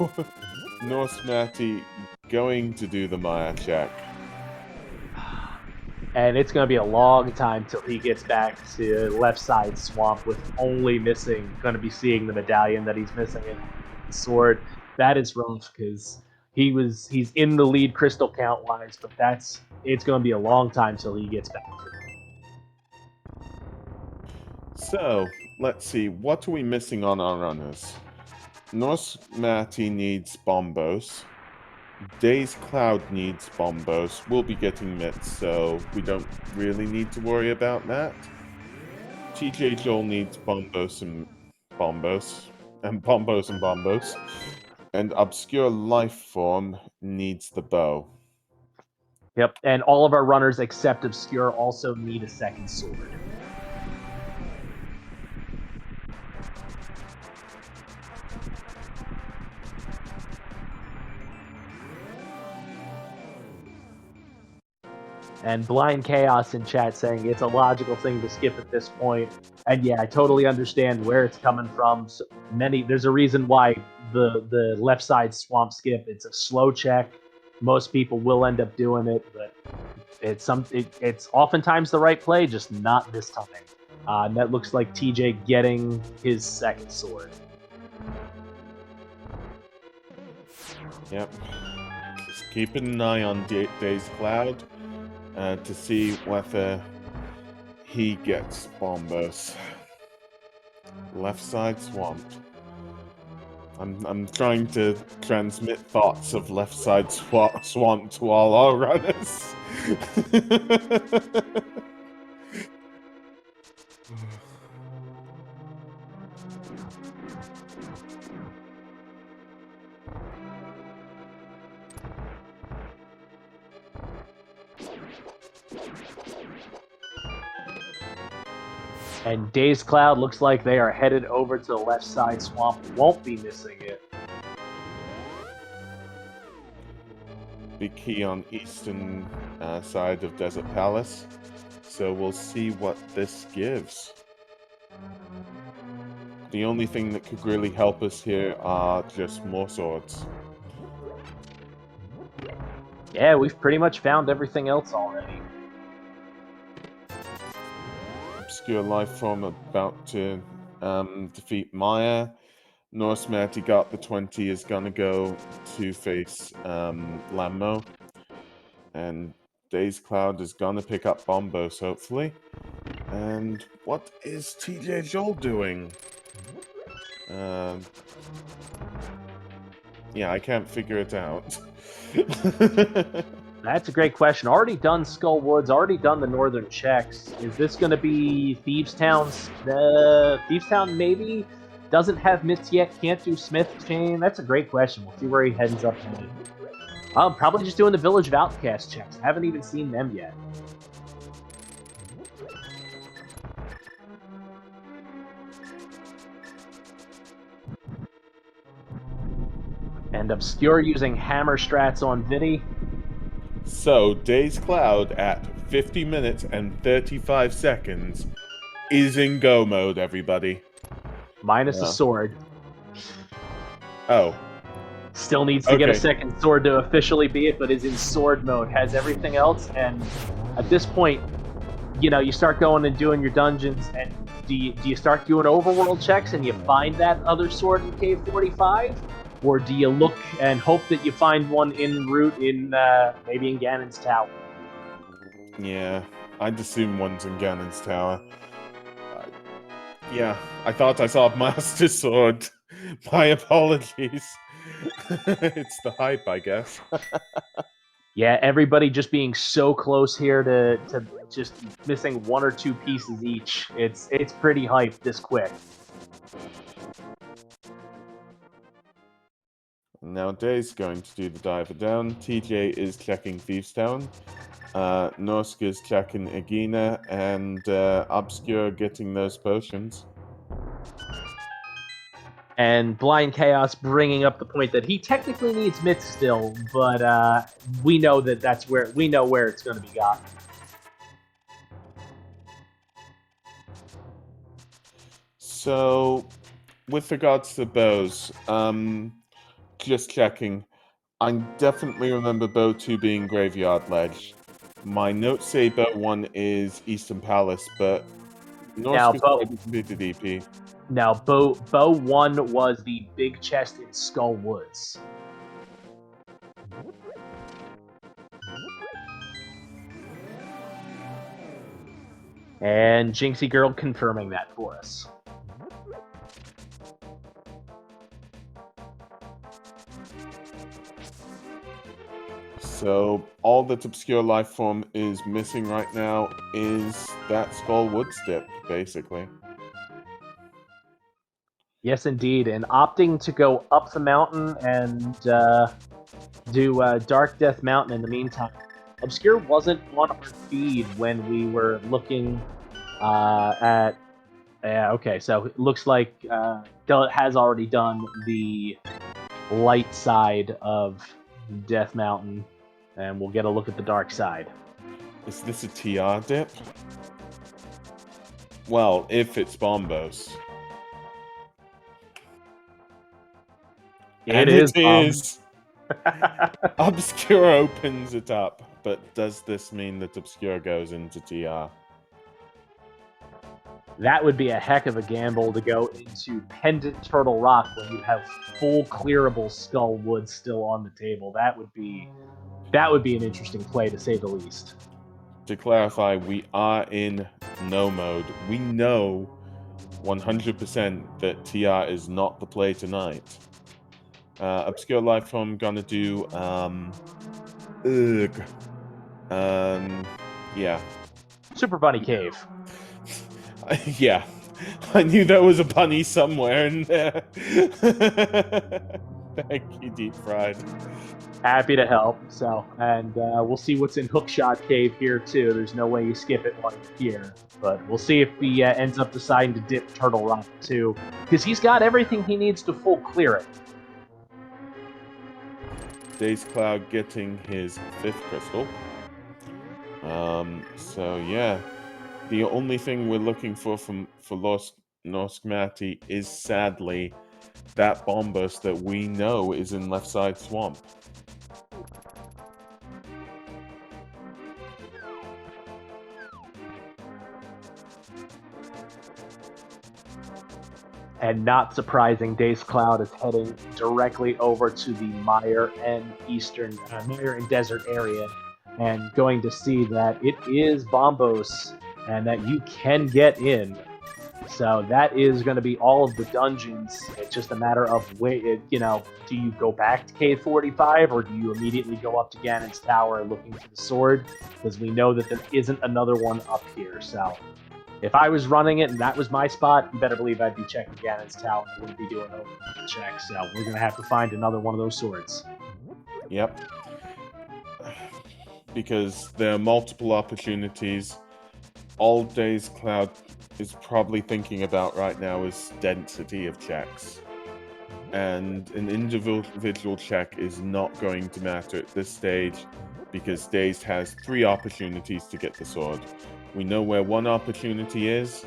Norsk Matty going to do the Maya check. And it's going to be a long time till he gets back to left side swamp with only missing, going to be seeing the medallion that he's missing in the sword. That is rough because he's in the lead crystal count wise, but it's going to be a long time till he gets back. So, let's see, what are we missing on our runners? Norsk Matty needs Bombos. Days Cloud needs Bombos. We'll be getting mitts, so we don't really need to worry about that. TJ Joel needs Bombos and Bombos. And Bombos and Bombos. And Obscure Lifeform needs the bow. Yep, and all of our runners except Obscure also need a 2nd sword. And Blind Chaos in chat saying it's a logical thing to skip at this point. And yeah, I totally understand where it's coming from. So there's a reason why the left side swamp skip, it's a slow check. Most people will end up doing it, but it's oftentimes the right play, just not this time. And that looks like TJ getting his 2nd sword. Yep. Just keeping an eye on Days Cloud. To see whether he gets Bombos. Left side swamped. I'm trying to transmit thoughts of left side swamped to all our runners. And Dazed Cloud looks like they are headed over to the left side swamp. Won't be missing it. Big key on eastern side of Desert Palace. So we'll see what this gives. The only thing that could really help us here are just more swords. Yeah, we've pretty much found everything else already. Obscure life form about to defeat Maya. Norse Matty got the 20 is gonna go to face Lammo. And Dazed Cloud is gonna pick up Bombos, hopefully. And what is TJ Joel doing? Yeah, I can't figure it out. That's a great question. Already done Skull Woods, already done the northern checks. Is this going to be Thieves Town? Thieves Town maybe doesn't have myths yet, can't do Smith Chain. That's a great question. We'll see where he ends up headed. Probably just doing the Village of Outcast checks. I haven't even seen them yet. And Obscure using hammer strats on Vinny. So, Dazed Cloud at 50 minutes and 35 seconds is in go mode, everybody. Minus a sword. Oh. Still needs to get a second sword to officially be it, but is in sword mode. Has everything else, and at this point, you know, you start going and doing your dungeons, and do you start doing overworld checks and you find that other sword in Cave 45? Or do you look and hope that you find one en route in maybe in Ganon's Tower? Yeah, I'd assume one's in Ganon's Tower. Yeah, I thought I saw Master Sword. My apologies. It's the hype, I guess. Yeah, everybody just being so close here to just missing one or two pieces each. It's pretty hype this quick. Now Day's going to do the diver down. TJ is checking Thieves Town. Norsk is checking Egina, and Obscure getting those potions. And Blind Chaos bringing up the point that he technically needs myth still, but we know that we know where it's going to be gotten. So, with regards to bows, just checking. I definitely remember bow 2 being Graveyard Ledge. My notes say bow 1 is Eastern Palace, but Norsk is able to be the DP. Now, bow 1 was the big chest in Skull Woods. And Jinxie Girl confirming that for us. So, all that Obscure Life Form is missing right now is that Skull Woods dip, basically. Yes, indeed. And opting to go up the mountain and do Dark Death Mountain in the meantime. Obscure wasn't on our feed when we were looking at... okay, so it looks like has already done the light side of Death Mountain, and we'll get a look at the dark side. Is this a TR dip? Well, if it's Bombos. It is. Obscure opens it up, but does this mean that Obscure goes into TR? That would be a heck of a gamble to go into Pendant Turtle Rock when you have full clearable Skull Woods still on the table. That would be an interesting play, to say the least. To clarify, we are in no mode. We know 100% that TR is not the play tonight. Obscure Life Form gonna do yeah. Super Bunny Cave. Yeah. I knew there was a bunny somewhere in there. Thank you, Deep Fried. Happy to help. So, and we'll see what's in Hookshot Cave here too. There's no way you skip it while you're here, but we'll see if he ends up deciding to dip Turtle Rock too, because he's got everything he needs to full clear it. Daze Cloud getting his 5th crystal. So yeah, the only thing we're looking for Norsk Matti is sadly that bomb burst that we know is in left side swamp. And not surprising, Daze Cloud is heading directly over to the Mire and Mire and Desert area, and going to see that it is Bombos and that you can get in. So that is going to be all of the dungeons. It's just a matter of do you go back to Cave 45 or do you immediately go up to Ganon's Tower looking for the sword? Because we know that there isn't another one up here. So if I was running it and that was my spot, you better believe I'd be checking Ganon's Tower. I wouldn't be doing overhead checks. So we're going to have to find another one of those swords. Yep. Because there are multiple opportunities. All Daze Cloud is probably thinking about right now is density of checks. And an individual check is not going to matter at this stage because Dazed has 3 opportunities to get the sword. We know where one opportunity is,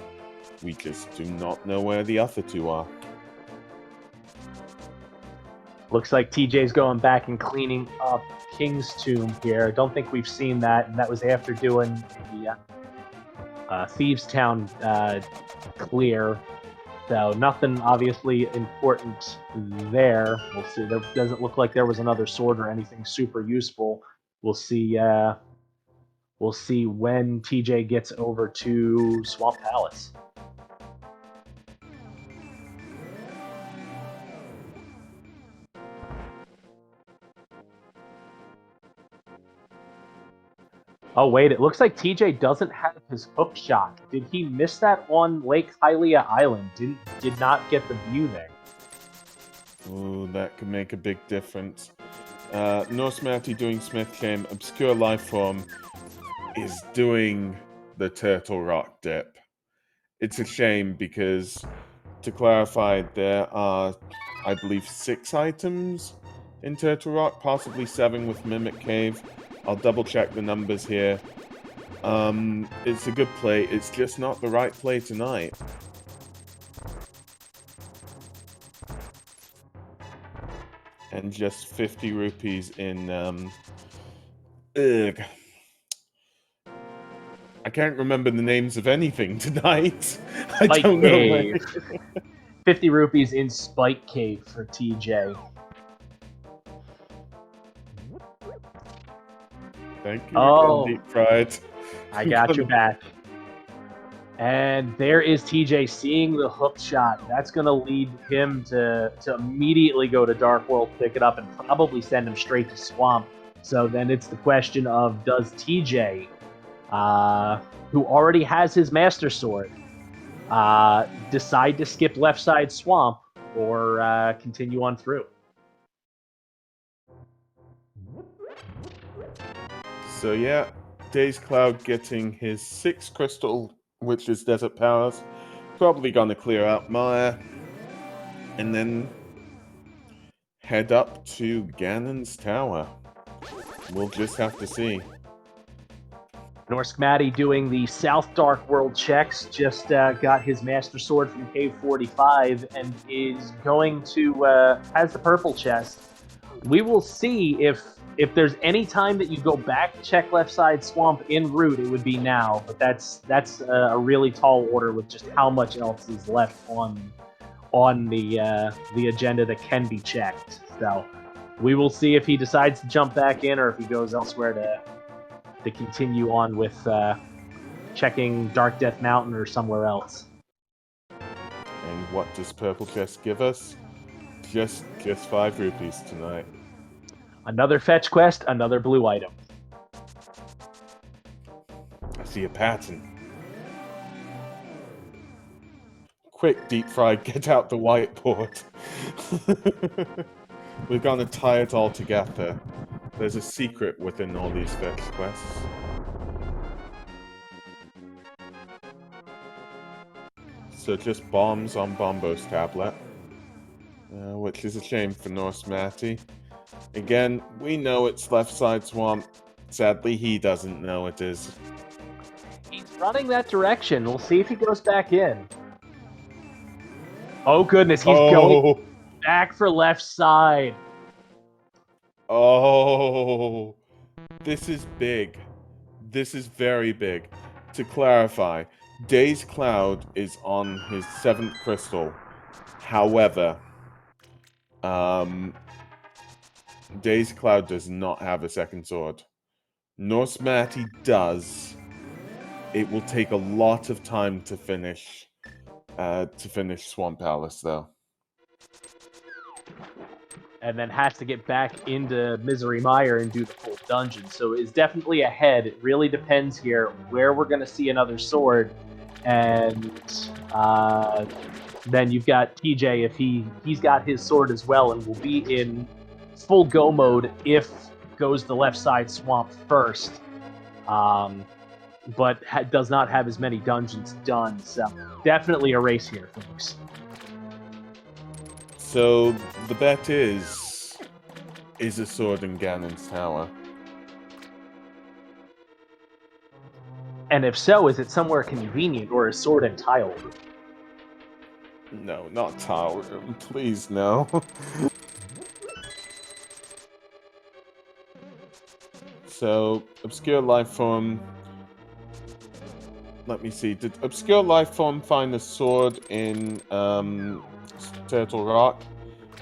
we just do not know where the other 2 are. Looks like TJ's going back and cleaning up King's Tomb here. I don't think we've seen that, and that was after doing the Thieves Town clear. So nothing obviously important there. We'll see. There doesn't look like there was another sword or anything super useful. We'll see. We'll see when TJ gets over to Swamp Palace. Oh wait, it looks like TJ doesn't have his hook shot. Did he miss that on Lake Hylia Island? Did not get the view there. Ooh, that could make a big difference. Norse Matty doing Smith Shame. Obscure Lifeform is doing the Turtle Rock dip. It's a shame because, to clarify, there are, I believe, 6 items in Turtle Rock, possibly 7 with Mimic Cave. I'll double check the numbers here. It's a good play. It's just not the right play tonight. And just 50 rupees in, ugh. I can't remember the names of anything tonight. I don't know. 50 rupees in Spike Cave for TJ. Thank you again, Deep Fried. I got your back. And there is TJ seeing the hook shot. That's going to lead him to immediately go to Dark World, pick it up, and probably send him straight to Swamp. So then it's the question of, does TJ, who already has his Master Sword, decide to skip left side Swamp or continue on through? So yeah, Daze Cloud getting his 6th crystal, which is Desert Powers. Probably gonna clear out Maya. And then head up to Ganon's Tower. We'll just have to see. Norsk Matty doing the South Dark World checks, just got his Master Sword from Cave 45 and is going to, has the purple chest. We will see if there's any time that you go back to check left side Swamp en route, it would be now. But that's a really tall order with just how much else is left on the agenda that can be checked. So we will see if he decides to jump back in or if he goes elsewhere to continue on with checking Dark Death Mountain or somewhere else. And what does Purple Chest give us? Just 5 rupees tonight. Another fetch quest, another blue item. I see a pattern. Quick, Deep Fried, get out the whiteboard. We're gonna tie it all together. There's a secret within all these fetch quests. So just bombs on Bombo's tablet. Which is a shame for Norse Matty. Again, we know it's left side swamp. Sadly, he doesn't know it is. He's running that direction. We'll see if he goes back in. Oh, goodness. He's going back for left side. Oh. This is big. This is very big. To clarify, Days Cloud is on his 7th crystal. However, Days Cloud does not have a second sword. Norse Matty does. It will take a lot of time to finish Swamp Palace, though. And then has to get back into Misery Mire and do the full dungeon. So it's definitely ahead. It really depends here where we're going to see another sword. And then you've got TJ if he's got his sword as well and will be in full go mode if goes the left side swamp first. But does not have as many dungeons done. So definitely a race here, folks. So the bet is a sword in Ganon's tower. And if so, is it somewhere convenient or a sword in tile room? No, not tile room. Please, no. So, Obscure Lifeform. Let me see. Did Obscure Lifeform find a sword in Turtle Rock?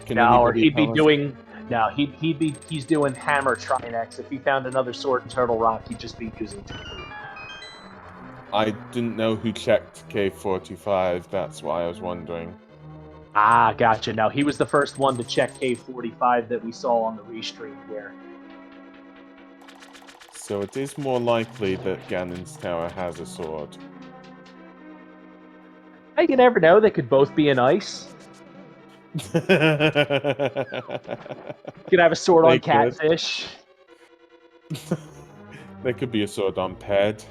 No, or he'd be doing. No, he's doing Hammer Trinex. If he found another sword in Turtle Rock, he'd just be using. I didn't know who checked K45. That's why I was wondering. Ah, gotcha. Now he was the first one to check K45 that we saw on the restream here. So it is more likely that Ganon's tower has a sword. Hey, you never know. They could both be in ice. You could have a sword on Catfish. There could be a sword on Ped.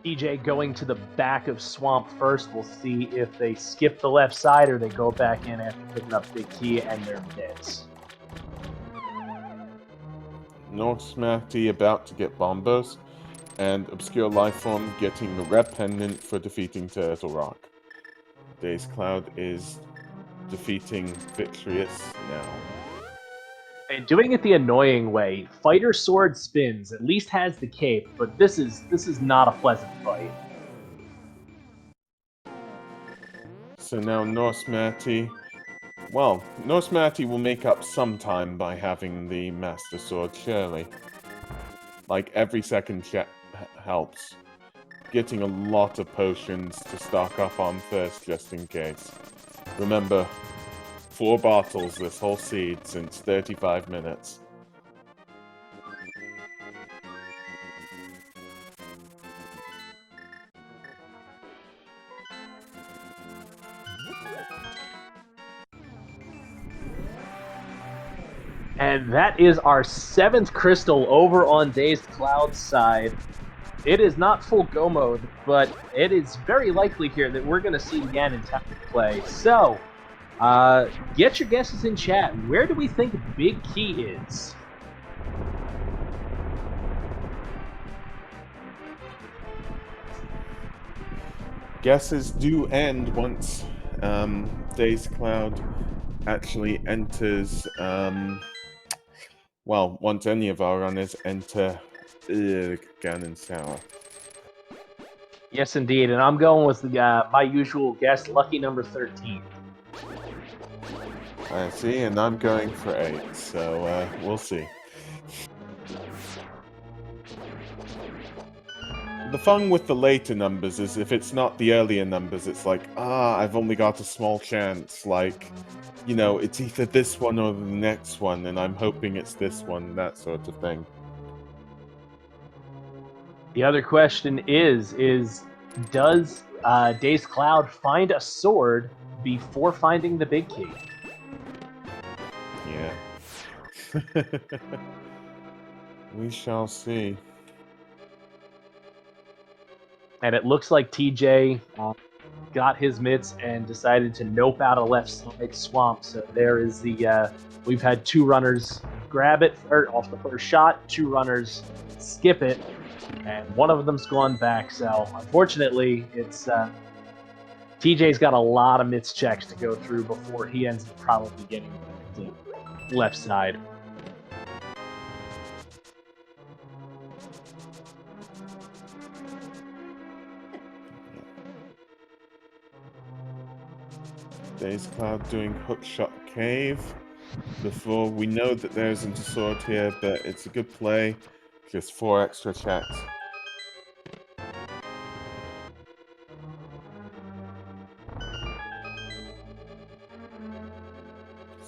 TJ going to the back of Swamp first. We'll see if they skip the left side or they go back in after picking up Big Key and their bits. Norse Matty about to get Bombos, and Obscure Lifeform getting the red pendant for defeating Turtle Rock. Days Cloud is defeating Victorious now. And doing it the annoying way, Fighter Sword spins, at least has the cape, but this is not a pleasant fight. So now Norse Matty. Well, Norse Matty will make up some time by having the Master Sword, surely. Like, every second helps. Getting a lot of potions to stock up on first, just in case. Remember, 4 bottles this whole seed since 35 minutes. And that is our 7th crystal over on Days Cloud's side. It is not full go mode, but it is very likely here that we're going to see Ganon play. So, get your guesses in chat. Where do we think Big Key is? Guesses do end once Days Cloud actually enters, well, once any of our runners enter Ganon's tower. Yes, indeed, and I'm going with my usual guess, lucky number 13. I see, and I'm going for 8, so we'll see. The fun with the later numbers is if it's not the earlier numbers, it's like, I've only got a small chance, like, you know, it's either this one or the next one, and I'm hoping it's this one, that sort of thing. The other question is does Days Cloud find a sword before finding the big key? Yeah. We shall see. And it looks like TJ got his mitts and decided to nope out a left side swamp. So there is the we've had 2 runners grab it off the first shot, 2 runners skip it, and one of them's gone back. So unfortunately, it's TJ's got a lot of mitts checks to go through before he ends up probably getting the left side. Days Cloud doing Hookshot Cave. Before we know that there isn't a sword here, but it's a good play. Just 4 extra checks.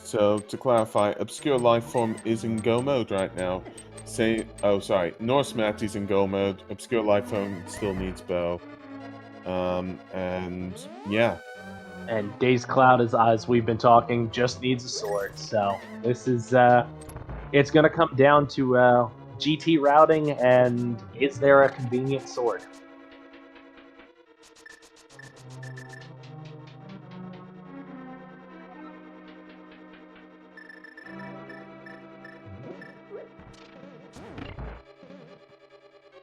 So to clarify, Obscure Lifeform is in go mode right now. Norse Matty's in go mode. Obscure Lifeform still needs bow. And yeah. And Days Cloud, as we've been talking, just needs a sword. So this is it's going to come down to GT routing and is there a convenient sword?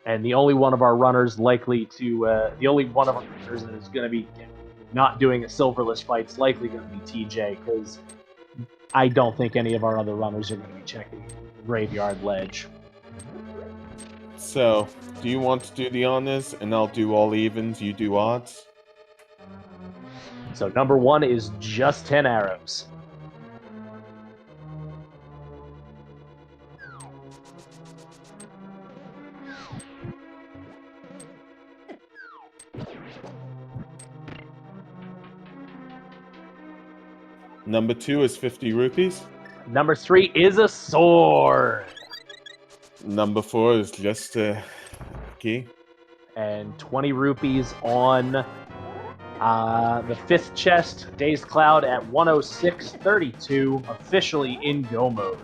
And the only one of our runners likely to the only one of our runners that is going to be not doing a silverless fight is likely going to be TJ, because I don't think any of our other runners are going to be checking Graveyard Ledge. So, do you want to do the honors, and I'll do all evens, you do odds? So number 1 is just 10 arrows. Number 2 is 50 rupees. Number 3 is a sword. Number 4 is just a key. And 20 rupees on the 5th chest, Days Cloud at 106.32, officially in go mode.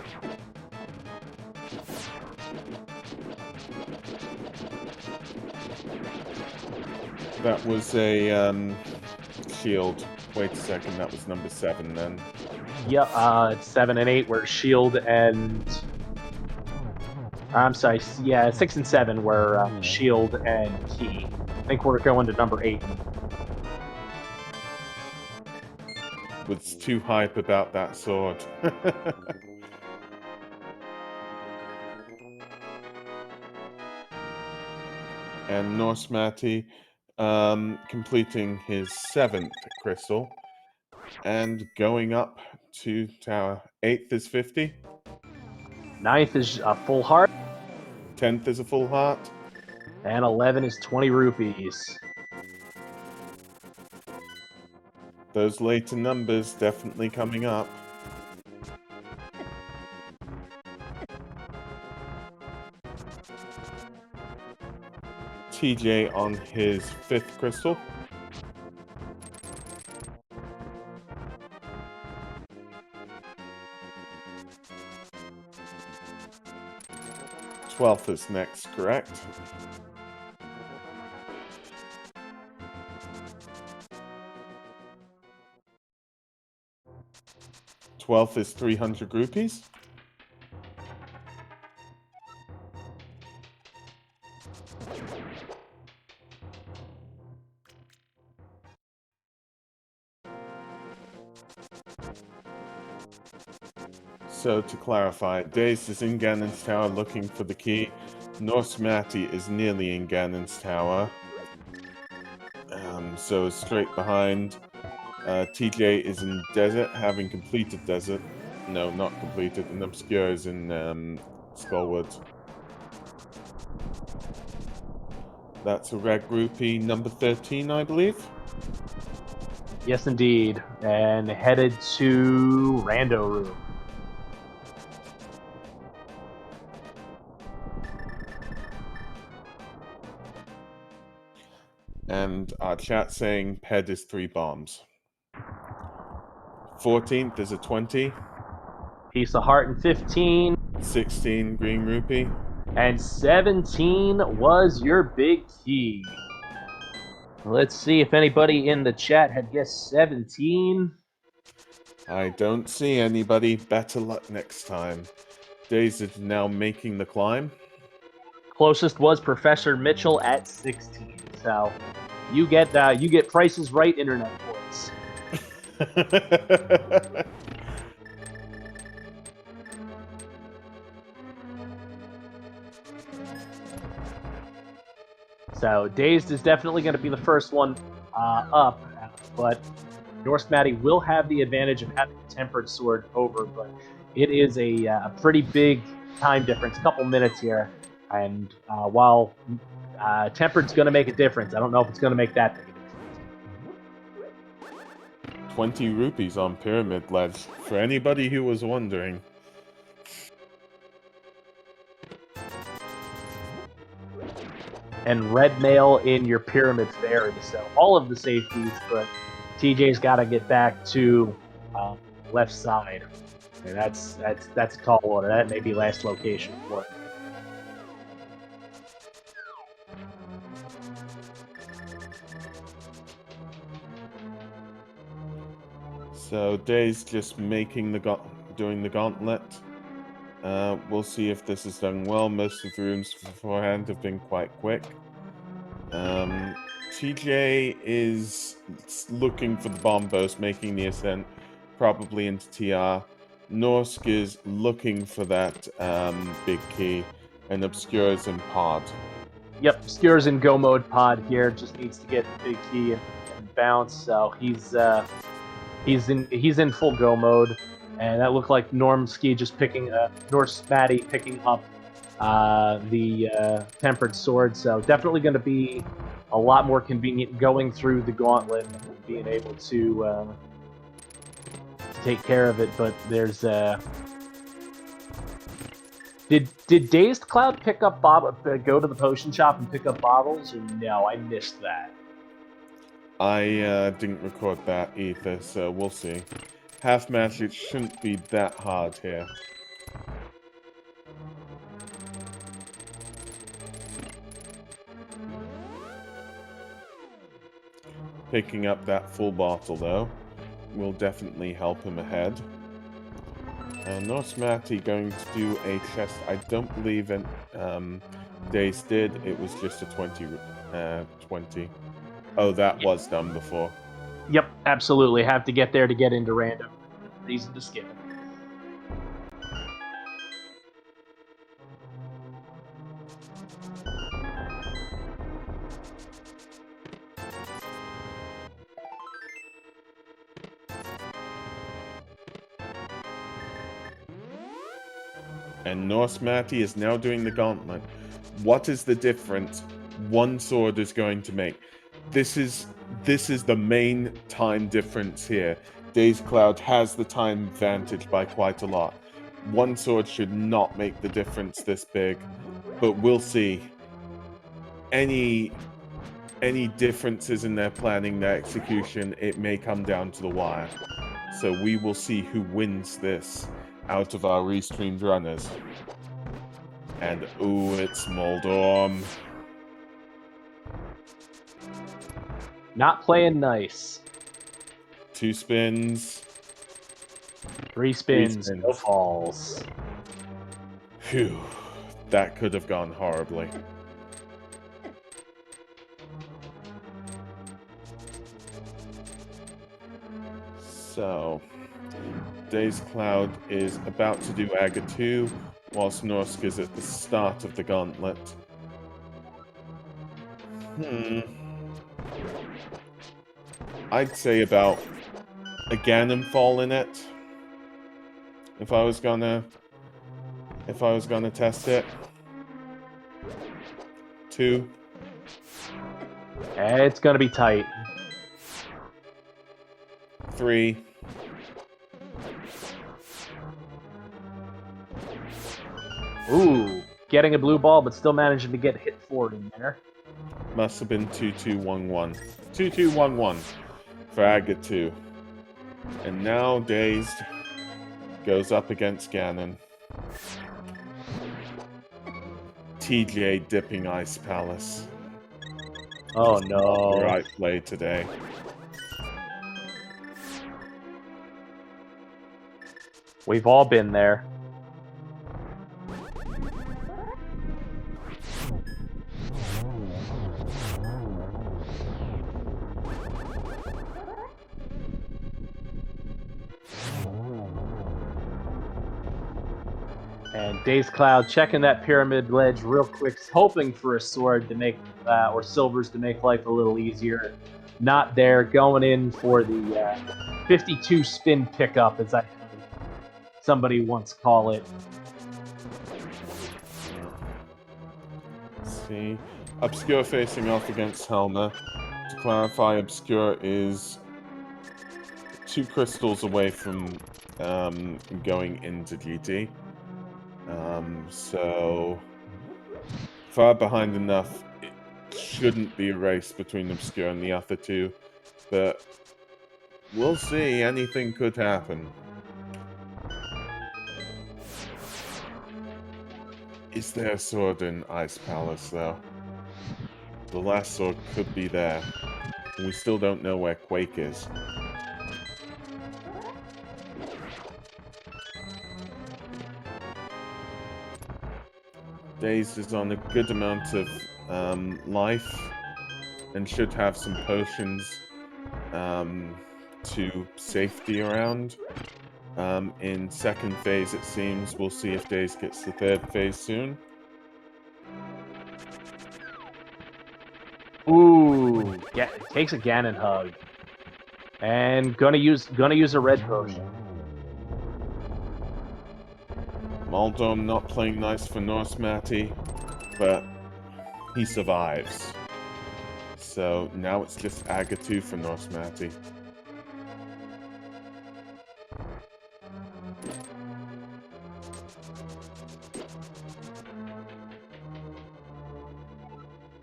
That was a shield. Wait a second, that was number 7 then. Yep, it's 7 and 8 were shield and... I'm sorry, yeah, 6 and 7 were shield and key. I think we're going to number 8. Was too hype about that sword. And Norse Matty completing his 7th crystal and going up to tower. 8th is 50. 9th is a full heart. 10th is a full heart. And 11 is 20 rupees. Those later numbers definitely coming up. TJ on his 5th crystal. Twelfth is next, correct? Twelfth is 300 rupees. So to clarify, Dace is in Ganon's tower looking for the key. Norse Matty is nearly in Ganon's tower. So straight behind. TJ is in Desert, having completed Desert. No, not completed. And Obscure is in Skullwoods. That's a red rupee number 13, I believe. Yes, indeed. And headed to Rando Room. And our chat saying Ped is 3 bombs. 14th is a 20. Piece of heart and 15. 16 green rupee. And 17 was your big key. Let's see if anybody in the chat had guessed 17. I don't see anybody. Better luck next time. Days is now making the climb. Closest was Professor Mitchell at 16. So you get Price's Right internet points. So Dazed is definitely going to be the first one up, but Norse Matty will have the advantage of having a Tempered Sword over, but it is a pretty big time difference, a couple minutes here, and while Tempered's going to make a difference, I don't know if it's going to make that big a difference. 20 rupees on Pyramid Ledge, for anybody who was wondering. And red mail in your Pyramid Fairy, so all of the safeties, but TJ's got to get back to left side. And that's a tall order. That may be last location for it. So Days just making doing the gauntlet. We'll see if this is done well. Most of the rooms beforehand have been quite quick. TJ is looking for the bombos, making the ascent, probably into TR. Norsk is looking for that big key, and Obscure's in pod. Yep, Obscure's in go mode pod here. Just needs to get the big key and bounce. So he's in full go mode, and that looked like Normski just picking Norse Matty picking up the Tempered Sword. So definitely going to be a lot more convenient going through the gauntlet and being able to take care of it. But there's Did Dazed Cloud pick up go to the potion shop and pick up bottles? Or no, I missed that. I didn't record that either, so we'll see. Half match, it shouldn't be that hard here. Picking up that full bottle, though, will definitely help him ahead. Norse Matty going to do a chest. I don't believe Days did. It was just a 20. Oh, that was done before. Yep, absolutely. Have to get there to get into random. Reason to skip it. And Norse Matty is now doing the gauntlet. What is the difference one sword is going to make? This is the main time difference here. Dazed Cloud has the time advantage by quite a lot. One sword should not make the difference this big, but we'll see. Any differences in their planning, their execution, it may come down to the wire. So we will see who wins this out of our restreamed runners. And ooh, it's Moldorm. Not playing nice. 2 spins. 3 spins, no falls. Phew, that could have gone horribly. So, Dazed Cloud is about to do Aga 2, whilst Norsk is at the start of the gauntlet. I'd say about a Ganon fall in it. If I was gonna test it. 2. It's gonna be tight. 3. Ooh. getting a blue ball, but still managing to get hit forward in there. Must have been 2211. 2211 for Agatu. And now Dazed goes up against Ganon. TJ dipping Ice Palace. Oh Just no. not the right play today. We've all been there. And Dazed Cloud checking that pyramid ledge real quick, hoping for a sword to make, or silvers to make life a little easier. Not there, going in for the 52 spin pickup, as I heard somebody once call it. Let's see. Obscure facing off against Helma. To clarify, Obscure is 2 crystals away from going into GT. So far behind enough, it shouldn't be a race between Obscure and the other 2, but we'll see. Anything could happen. Is there a sword in Ice Palace, though? The last sword could be there. And we still don't know where Quake is. Dazed is on a good amount of life and should have some potions to safety around. In second phase, it seems. We'll see if Dazed gets the third phase soon. Ooh, takes a Ganon hug, and gonna use a red potion. Maldom not playing nice for Norse Matty, but he survives. So now it's just Agatu for Norse Matty.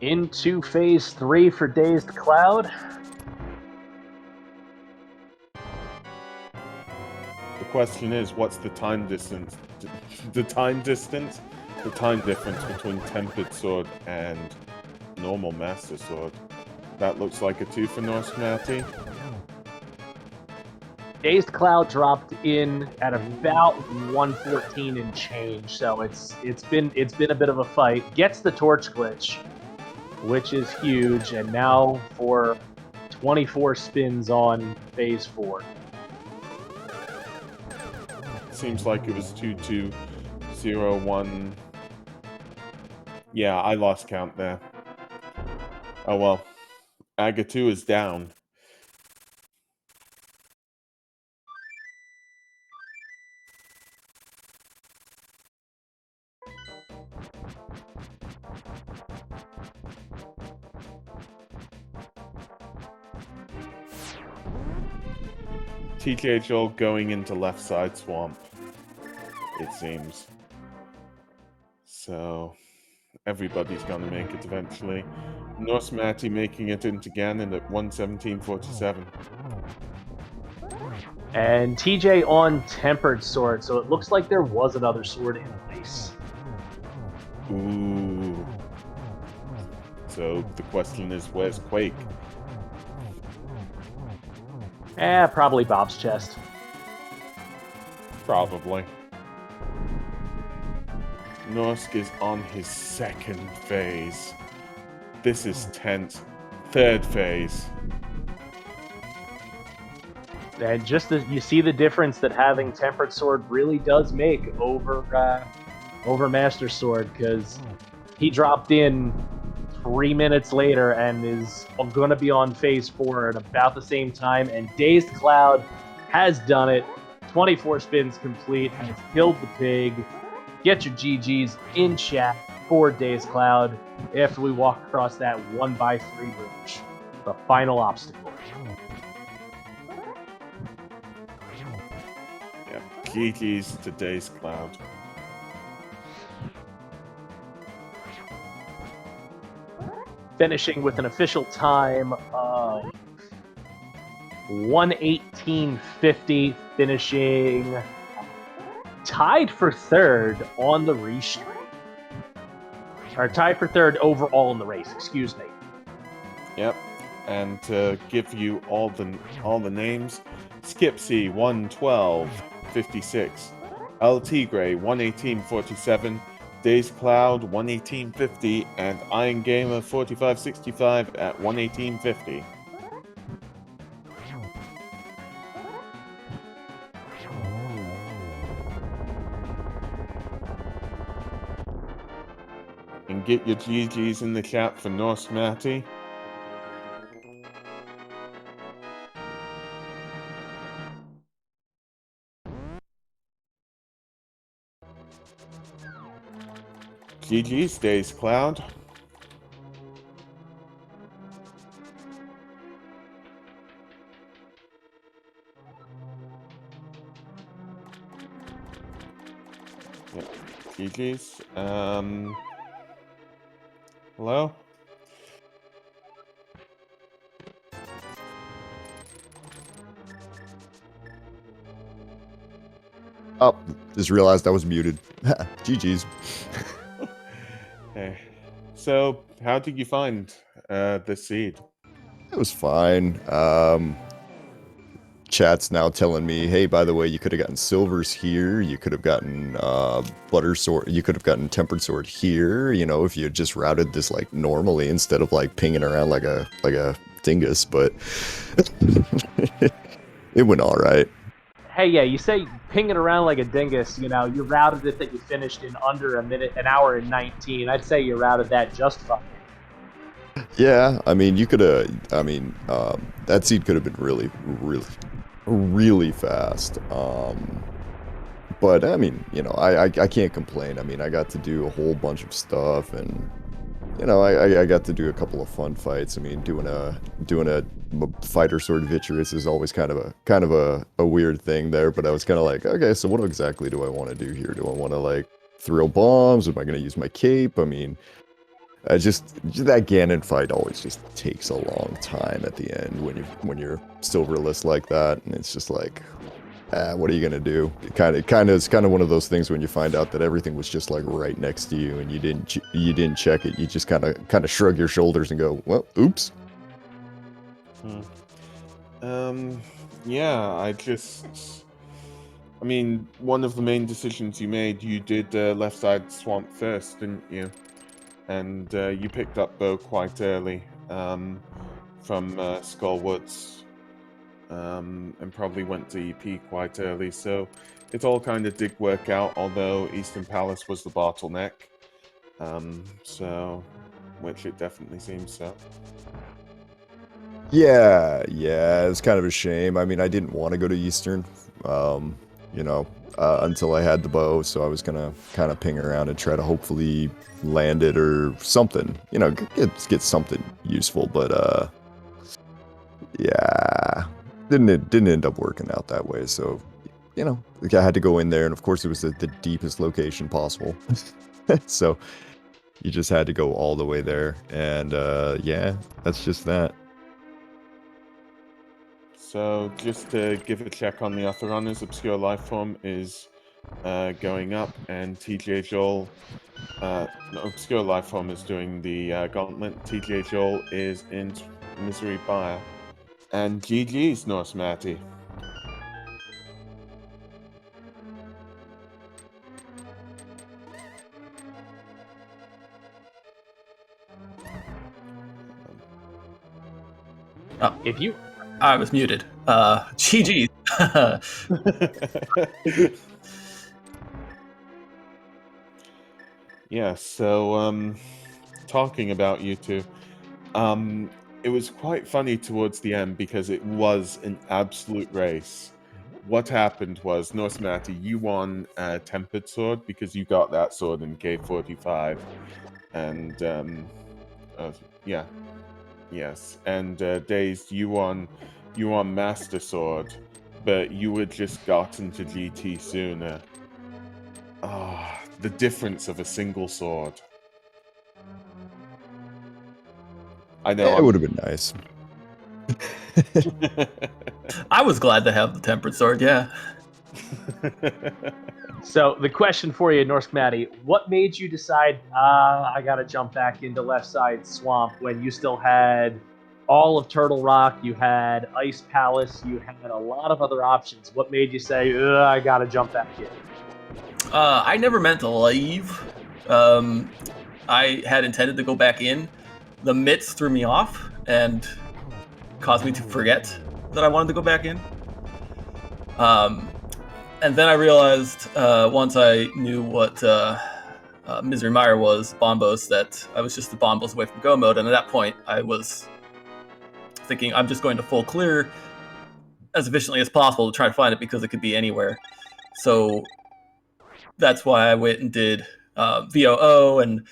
Into phase 3 for Dazed Cloud. The question is, what's the time distance? The time difference between Tempered Sword and normal Master Sword. That looks like a 2 for Norse Matty. Dazed Cloud dropped in at about 114 and change, so it's been a bit of a fight. Gets the torch glitch, which is huge, and now for 24 spins on phase 4. Seems like it was 2201. Yeah, I lost count there. Oh well. Agatu is down. TJ Joel going into left side swamp, it seems. So everybody's gonna make it eventually. Norse Matty making it into Ganon at 117.47. And TJ on Tempered Sword, so it looks like there was another sword in place. Ooh. So the question is, where's Quake? Probably Bob's chest. Probably. Norsk is on his second phase. This is tense. Third phase. And just you see the difference that having Tempered Sword really does make over Master Sword, because he dropped in 3 minutes later and is going to be on phase 4 at about the same time, and Dazed Cloud has done it. 24 spins complete, and has killed the pig. Get your GGs in chat for Dazed Cloud after we walk across that 1x3 bridge, the final obstacle. Yeah, GG's to Dazed Cloud. finishing with an official time of 1:18:50, finishing tied for third on the restart. Or tied for third overall in the race, excuse me. Yep. And to give you all the names, Skipsy 1:12:56, El Tigre 1:18:47, Days Cloud 1:18:50, and Iron Gamer 4565 at 1:18:50. And get your GGs in the chat for Norse Matty. GG's, Days Cloud. Yep. GG's. Hello? Oh, just realized I was muted. GG's. Hey. So, how did you find the seed? It was fine. Chat's now telling me, hey, by the way, you could have gotten silvers here. You could have gotten butter sword. You could have gotten tempered sword here. You know, if you had just routed this like normally instead of like pinging around like a dingus. But it went all right. Hey, yeah, you say ping it around like a dingus, you know, you routed it that you finished in under an hour and 19. I'd say you routed that just fine. Yeah, I mean, you could have. I mean, that seed could have been really fast. But I mean, you know, I can't complain. I mean, I got to do a whole bunch of stuff, and you know, I got to do a couple of fun fights. I mean, doing a fighter sword Vitreous is always kind of a weird thing there. But I was kind of like, okay, so what exactly do I want to do here? Do I want to like throw bombs? Am I going to use my cape? I mean, just that Ganon fight always just takes a long time at the end when you're silverless like that, and it's just like, what are you gonna do? It's kind of one of those things when you find out that everything was just like right next to you and you didn't check it. You just kind of shrug your shoulders and go, well, oops. Yeah, I mean, one of the main decisions you made, you did left side swamp first, didn't you? And you picked up Bo quite early from Skull Woods, and probably went to EP quite early, so it all kind of did work out, although Eastern Palace was the bottleneck, so, which it definitely seems so. Yeah, it's kind of a shame. I mean, I didn't want to go to Eastern, you know, until I had the bow, so I was gonna kind of ping around and try to hopefully land it or something, you know, get something useful. But yeah, didn't end up working out that way. So, you know, I had to go in there, and of course it was the deepest location possible. So you just had to go all the way there, and yeah, that's just that. So, just to give a check on the other runners, Obscure Lifeform is going up, and TJ Joel, no, Obscure Lifeform is doing the gauntlet. TJ Joel is in Misery Buyer. And GG's, Norse Matty. Oh, If you I was muted. GG. Yeah, so, talking about you two, it was quite funny towards the end because it was an absolute race. What happened was, Norse Matty, you won Tempered Sword because you got that sword in K45. And, yeah. Yes. And, Dazed, you won Master Sword, but you had just gotten to GT sooner. The difference of a single sword. I know. Yeah, it would have been nice. I was glad to have the tempered sword. Yeah. So the question for you, Norsk Matty, what made you decide, I gotta jump back into left side swamp when you still had all of Turtle Rock, you had Ice Palace, you had a lot of other options. What made you say, I gotta jump back in? I never meant to leave. I had intended to go back in. The mitts threw me off and caused me to forget that I wanted to go back in. And then I realized once I knew what Misery Mire was, Bombos, that I was just the Bombos away from go mode. And at that point, I was thinking I'm just going to full clear as efficiently as possible to try to find it because it could be anywhere. So that's why I went and did VOO and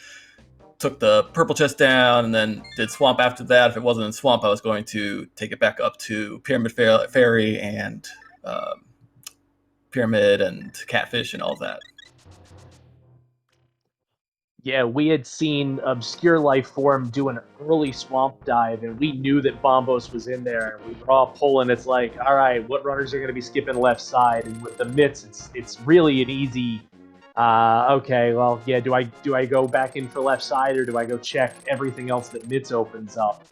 took the purple chest down and then did Swamp after that. If it wasn't in Swamp, I was going to take it back up to Pyramid Fairy and Pyramid and Catfish and all that. Yeah, we had seen Obscure Life Form do an early swamp dive, and we knew that Bombos was in there. We were all pulling. It's like, all right, what runners are going to be skipping left side? And with the mitts, it's really an easy. Okay, well, yeah. Do I go back in for left side, or do I go check everything else that mitts opens up?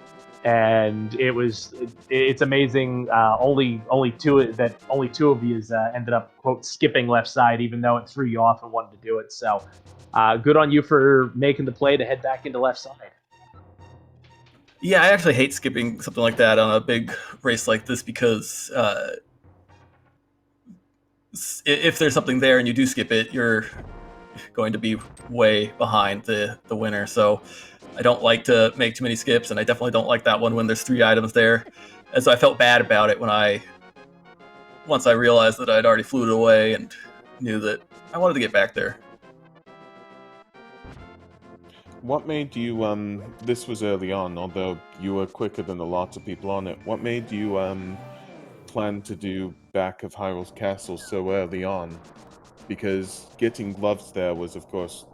And it's amazing. Only two of you ended up quote skipping left side, even though it threw you off and wanted to do it. So. Good on you for making the play to head back into left side. Yeah, I actually hate skipping something like that on a big race like this because if there's something there and you do skip it, you're going to be way behind the winner. So I don't like to make too many skips, and I definitely don't like that one when there's 3 items there. And so I felt bad about it once I realized that I'd already flew it away and knew that I wanted to get back there. What made you, this was early on, although you were quicker than a lot of people on it, what made you, plan to do back of Hyrule's Castle so early on? Because getting gloves there was, of course,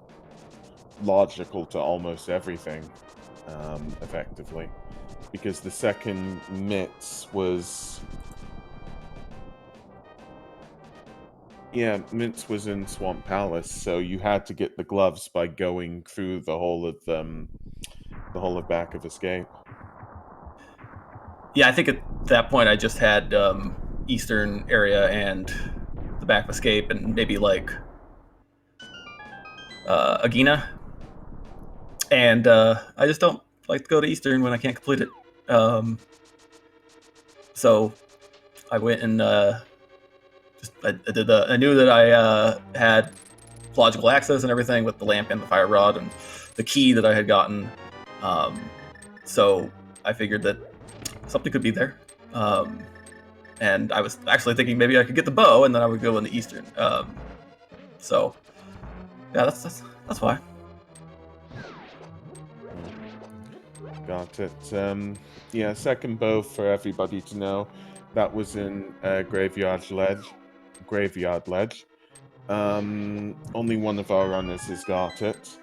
logical to almost everything, effectively. Because the second mitts was... Yeah, Mintz was in Swamp Palace, so you had to get the gloves by going through the whole of Back of Escape. Yeah, I think at that point I just had Eastern area and the Back of Escape and maybe like Agina. And I just don't like to go to Eastern when I can't complete it. So I went and I knew that I had logical access and everything with the lamp and the fire rod and the key that I had gotten. So I figured that something could be there. And I was actually thinking maybe I could get the bow and then I would go in the Eastern. So yeah, that's why. Got it. Yeah, second bow for everybody to know. That was in Graveyard Ledge. Only one of our runners has got it.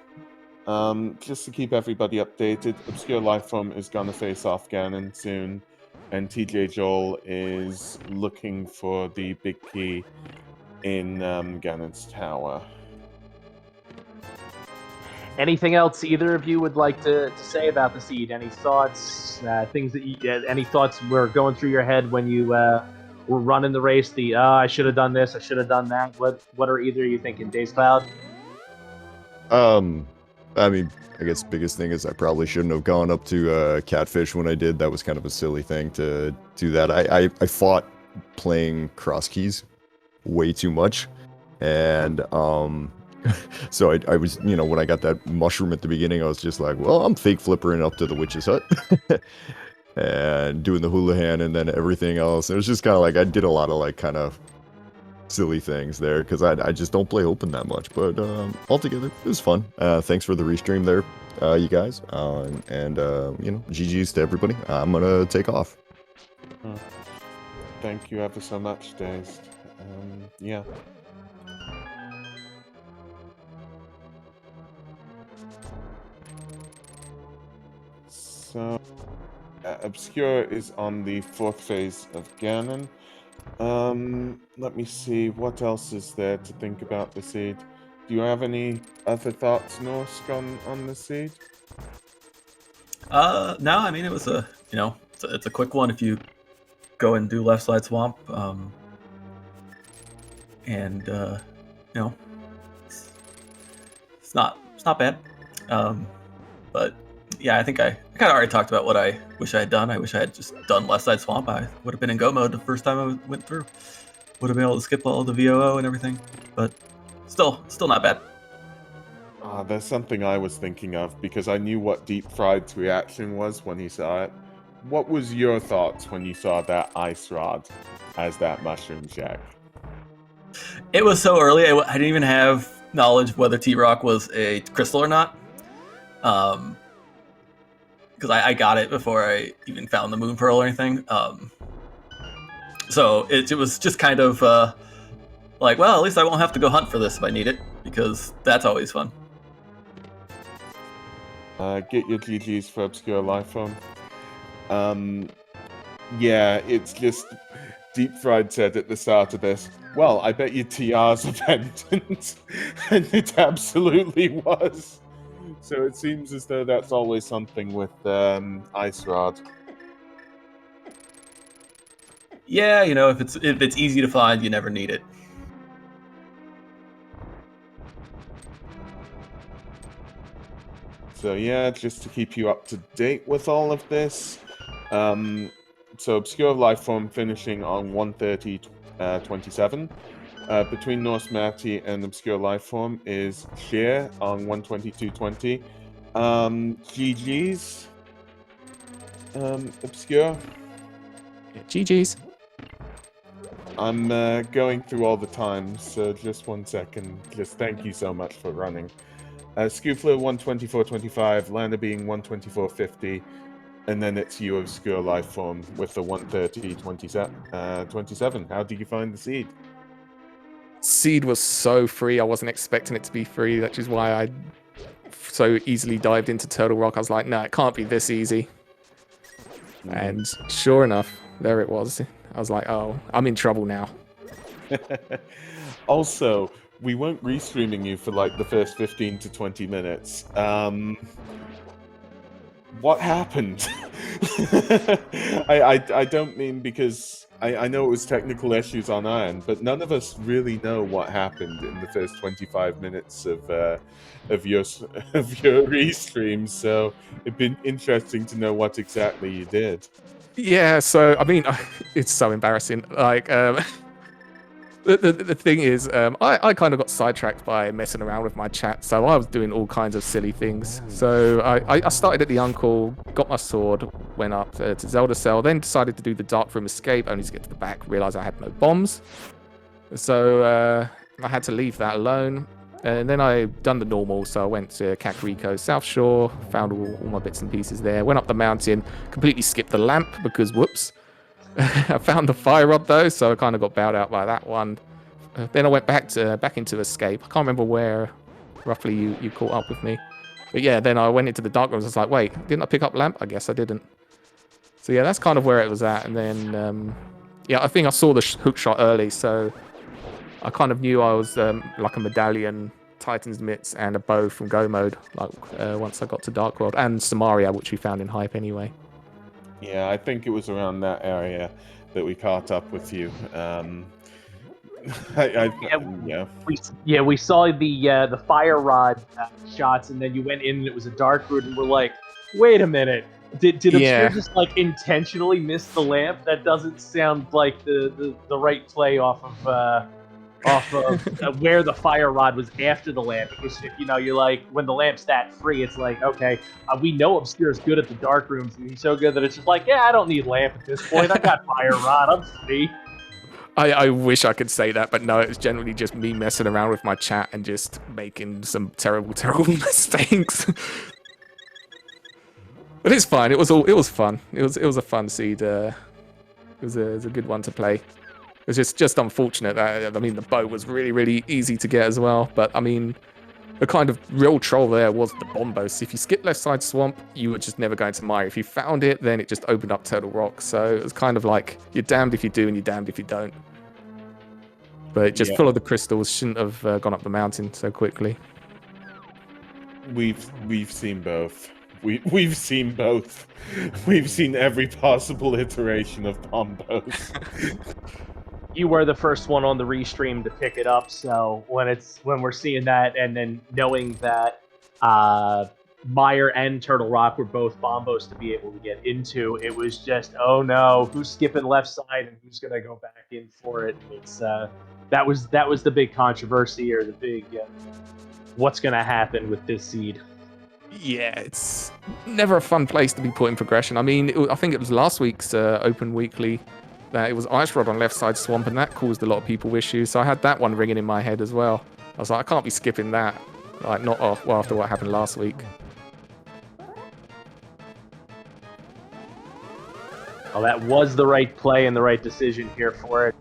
Just to keep everybody updated, Obscure Lifeform is gonna face off Ganon soon, and TJ Joel is looking for the big key in Ganon's tower. Anything else either of you would like to say about the seed? Any thoughts? Things that any thoughts were going through your head when you were running the race? I should have done this. I should have done that. What are either of you thinking, Days Cloud? I mean, I guess the biggest thing is I probably shouldn't have gone up to Catfish when I did. That was kind of a silly thing to do that. I fought playing cross keys way too much, and so I was, when I got that mushroom at the beginning, I was just like, well, I'm fake flippering up to the witch's hut and doing the hula hand and then everything else. It was just kind of like I did a lot of like kind of silly things there because I just don't play open that much. But altogether, it was fun. Thanks for the restream there, you guys. And GG's to everybody. I'm gonna take off. Thank you ever so much, Dazed. Yeah. So, Obscure is on the 4th phase of Ganon. Let me see, what else is there to think about the seed? Do you have any other thoughts, Norsk, on the seed? No, I mean, it was it's a quick one if you go and do left side swamp. And it's not bad. But yeah, I think I kind of already talked about what I wish I had done. I wish I had just done left side swamp. I would have been in go mode the first time I went through. Would have been able to skip all the VOO and everything. But still not bad. There's something I was thinking of, because I knew what Deep Fried's reaction was when he saw it. What was your thoughts when you saw that ice rod as that mushroom shack? It was so early, I didn't even have knowledge of whether T-Rock was a crystal or not. Because I got it before I even found the Moon Pearl or anything. So it was just kind of like, well, at least I won't have to go hunt for this if I need it, because that's always fun. Get your GGs for Obscure Lifeform. Yeah, it's just... Deep Fried said at the start of this, well, I bet you TR's a pendant. And it absolutely was. So it seems as though that's always something with Ice Rod. Yeah, if it's easy to find, you never need it. So yeah, just to keep you up to date with all of this. So Obscure Lifeform finishing on 130.27. Between Norse Matty and Obscure Lifeform is Sheer on 122.20. GG's. Obscure. Yeah, GG's. I'm going through all the times, so just 1 second. Just thank you so much for running. Scoofler 124.25, Lana being 124.50. And then it's you, Obscure Lifeform, with the 130.27. How did you find the seed? Seed was so free. I wasn't expecting it to be free, which is why I so easily dived into Turtle Rock. I was like, no, it can't be this easy. And sure enough, there it was. I was like, oh, I'm in trouble now. Also, we weren't restreaming you for like the first 15 to 20 minutes. What happened? I don't mean because I know it was technical issues on our end, but none of us really know what happened in the first 25 minutes of your restream. So it'd been interesting to know what exactly you did. Yeah, so I mean, it's so embarrassing. Like, the thing is, I kind of got sidetracked by messing around with my chat, so I was doing all kinds of silly things. So I started at the Uncle, got my sword, went up to Zelda Cell, then decided to do the Dark Room Escape, only to get to the back, realised I had no bombs. So I had to leave that alone. And then I done the normal, so I went to Kakariko South Shore, found all my bits and pieces there, went up the mountain, completely skipped the lamp because whoops. I found the fire rod though, so I kind of got bailed out by that one. Then I went back into Escape. I can't remember where roughly you caught up with me. But yeah, then I went into the dark rooms. I was like, wait, didn't I pick up lamp? I guess I didn't. So yeah, that's kind of where it was at. And then, yeah, I think I saw the hook shot early, so I kind of knew I was like a medallion, Titan's Mitts, and a bow from Go mode, like once I got to Dark World, and Samaria, which we found in Hype anyway. Yeah, I think it was around that area that we caught up with you. We saw the fire rod shots, and then you went in and it was a dark route, and we're like, wait a minute, did Obscure just like intentionally miss the lamp? That doesn't sound like the right play off of where the fire rod was after the lamp. Because you're like, when the lamp's that free, it's like, okay, we know Obscure's good at the dark rooms, and he's so good that it's just like, yeah, I don't need lamp at this point. I got fire rod, I'm free. I wish I could say that, but no, it's generally just me messing around with my chat and just making some terrible mistakes. But it's fine. It was fun. It was a fun seed. It was a good one to play. It was just unfortunate that, I mean, the bow was really easy to get as well. But I mean, the kind of real troll there was the bombos. If you skip left side swamp, you were just never going to mire. If you found it, then it just opened up Turtle Rock. So it was kind of like you're damned if you do and you're damned if you don't. But just full of the crystals, shouldn't have gone up the mountain so quickly. We've seen both. We've seen both. We've seen every possible iteration of bombos. You were the first one on the restream to pick it up, so when we're seeing that and then knowing that Mire and Turtle Rock were both bombos to be able to get into, it was just, oh no, who's skipping left side and who's gonna go back in for it? It's that was the big controversy, or the big what's gonna happen with this seed. Yeah, it's never a fun place to be put in progression. I mean, I think it was last week's Open Weekly that it was Ice Rod on left side swamp, and that caused a lot of people issues. So I had that one ringing in my head as well. I was like, I can't be skipping that. Like, not after what happened last week. Well, that was the right play and the right decision here for it.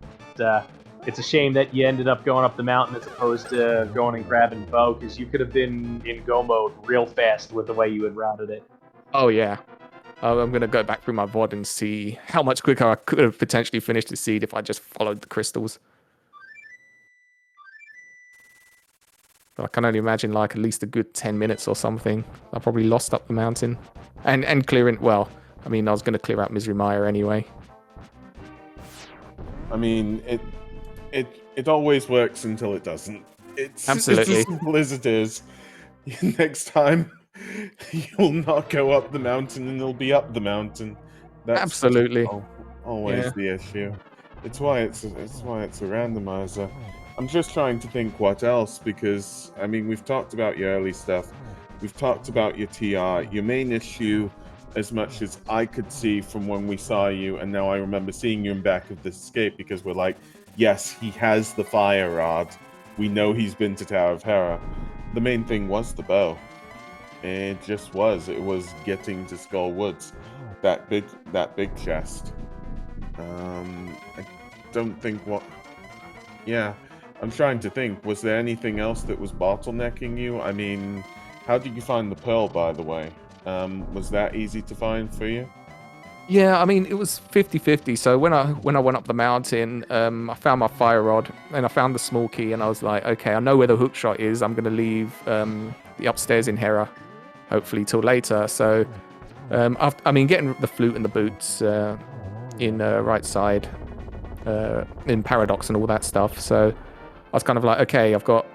It's a shame that you ended up going up the mountain as opposed to going and grabbing bow, because you could have been in go mode real fast with the way you had routed it. Oh, yeah. I'm going to go back through my VOD and see how much quicker I could have potentially finished the seed if I just followed the crystals. But I can only imagine like at least a good 10 minutes or something. I probably lost up the mountain. And clearing, well, I mean, I was going to clear out Misery Mire anyway. I mean, it always works until it doesn't. It's Absolutely. as simple as it is. Next time, you'll not go up the mountain and it'll be up the mountain. That's Absolutely. always the issue. It's why it's a randomizer. I'm just trying to think what else, because I mean, we've talked about your early stuff. We've talked about your TR. Your main issue, as much as I could see from when we saw you, and now I remember seeing you in back of the escape, because we're like, yes, he has the fire rod. We know he's been to Tower of Hera. The main thing was the bow. It just was. It was getting to Skull Woods, that big chest. I don't think what. Yeah, I'm trying to think. Was there anything else that was bottlenecking you? I mean, how did you find the pearl, by the way? Was that easy to find for you? Yeah, I mean, it was 50-50. So when I went up the mountain, I found my fire rod, and I found the small key, and I was like, okay, I know where the hook shot is. I'm going to leave the upstairs in Hera, hopefully till later. So, I mean, getting the flute and the boots in right side, in Paradox and all that stuff. So I was kind of like, okay, I've got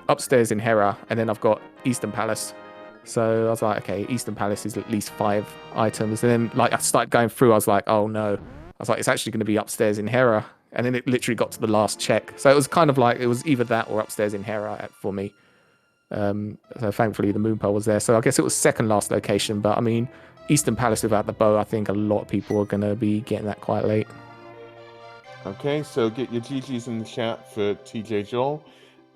upstairs in Hera, and then I've got Eastern Palace. So I was like, okay, Eastern Palace is at least 5 items. And then like I started going through, I was like, oh no. I was like, it's actually going to be upstairs in Hera. And then it literally got to the last check. So it was kind of like, it was either that or upstairs in Hera for me. So thankfully the moon pearl was there. So I guess it was second last location. But I mean, Eastern Palace without the bow, I think a lot of people are going to be getting that quite late. Okay, so get your GGs in the chat for TJ Joel.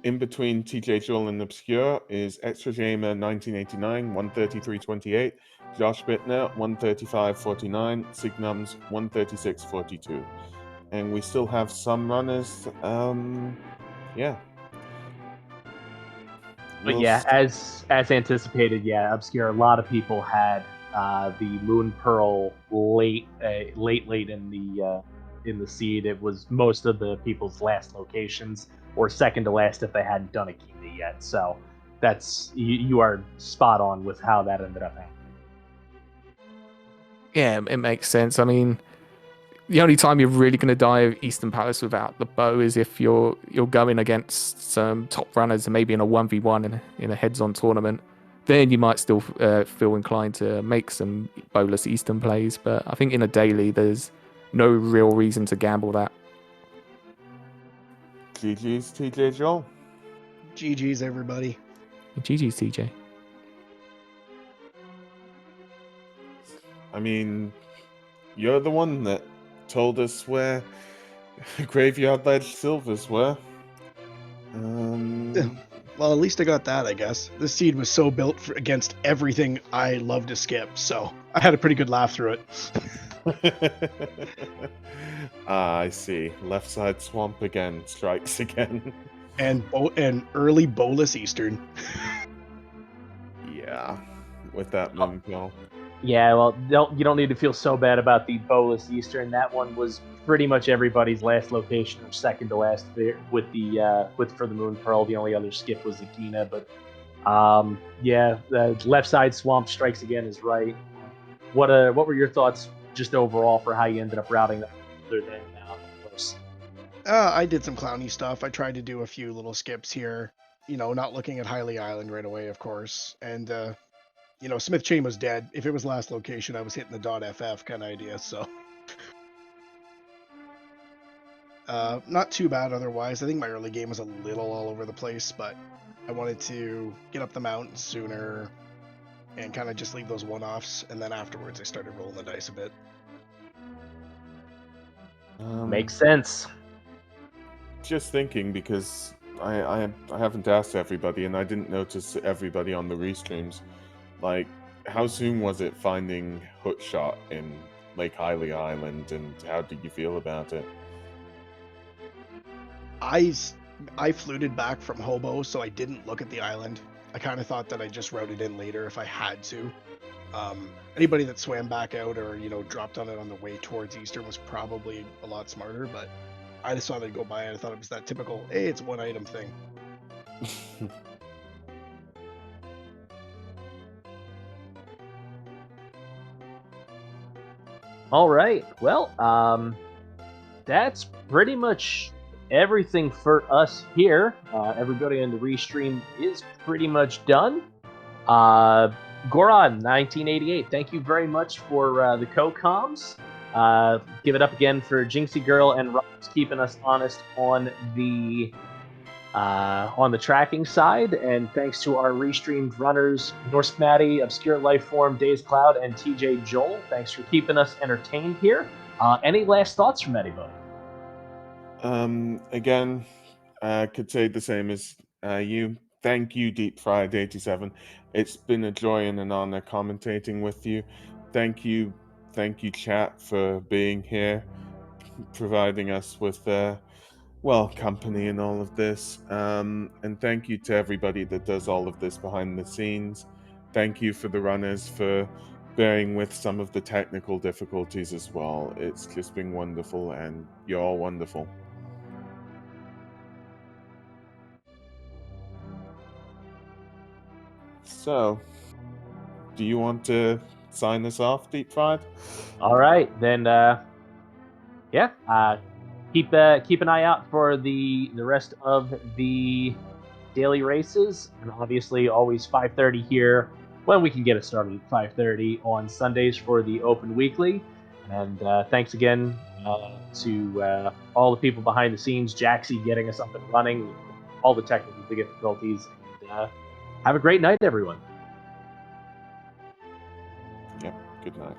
In between TJ Joel and Obscure is Extra Jamer 1989, 133.28, Josh Bittner 135.49, Signums 136.42. And we still have some runners. Yeah. But yeah, as anticipated, yeah, Obscure, a lot of people had the Moon Pearl late in the seed. It was most of the people's last locations, or second to last if they hadn't done a Kimi yet. So that's you are spot on with how that ended up happening. Yeah, it makes sense. I mean, the only time you're really going to die of Eastern Palace without the bow is if you're going against some top runners, and maybe in a 1v1 in a heads-on tournament. Then you might still feel inclined to make some bowless Eastern plays. But I think in a daily, there's no real reason to gamble that. GG's TJ Joel. GG's everybody. GG's TJ. I mean, you're the one that told us where Graveyard Ledge Silvers were. Well, at least I got that, I guess. This seed was so built against everything I love to skip, so I had a pretty good laugh through it. I see. Left side swamp again. Strikes again. and early bolus Eastern. Yeah, with that Moonfall. Yeah, well, you don't need to feel so bad about the Bolus Eastern. That one was pretty much everybody's last location, or second to last there, with for the Moon Pearl. The only other skip was Akina, but yeah, the left side Swamp Strikes Again is right. What were your thoughts just overall for how you ended up routing that, other than of course? I did some clowny stuff. I tried to do a few little skips here. Not looking at Highley Island right away, of course. And Smith Chain was dead. If it was last location, I was hitting the .ff kind of idea. So not too bad otherwise. I think my early game was a little all over the place, but I wanted to get up the mountain sooner and kind of just leave those one-offs. And then afterwards, I started rolling the dice a bit. Makes sense. Just thinking, because I haven't asked everybody, and I didn't notice everybody on the restreams. Like, how soon was it finding Hookshot in Lake Highley Island, and how did you feel about it? I fluted back from Hobo, so I didn't look at the island. I kind of thought that I just routed in later if I had to. Anybody that swam back out or dropped on it on the way towards Eastern was probably a lot smarter, but I just saw it go by and I thought it was that typical, hey, it's one item thing. All right. Well, that's pretty much everything for us here. Everybody in the restream is pretty much done. Goron, 1988, thank you very much for the co-coms. Give it up again for Jinxie Girl and Ross keeping us honest on the tracking side, and thanks to our restreamed runners, Norse Maddie, Obscure Lifeform, Days Cloud, and TJ Joel. Thanks for keeping us entertained here. Any last thoughts from anybody? Again, I could say the same as you. Thank you, Deep Fried 87. It's been a joy and an honor commentating with you. Thank you, chat, for being here, providing us with company in all of this. And thank you to everybody that does all of this behind the scenes. Thank you for the runners for bearing with some of the technical difficulties as well. It's just been wonderful, and you're all wonderful. So, do you want to sign us off, Deep Fried? All right, then. Keep an eye out for the rest of the daily races, and obviously always 5:30 here when we can get it started at 5:30 on Sundays for the Open Weekly. And thanks again to all the people behind the scenes, Jaxie getting us up and running, all the technical difficulties. And, have a great night, everyone. Yep, good night.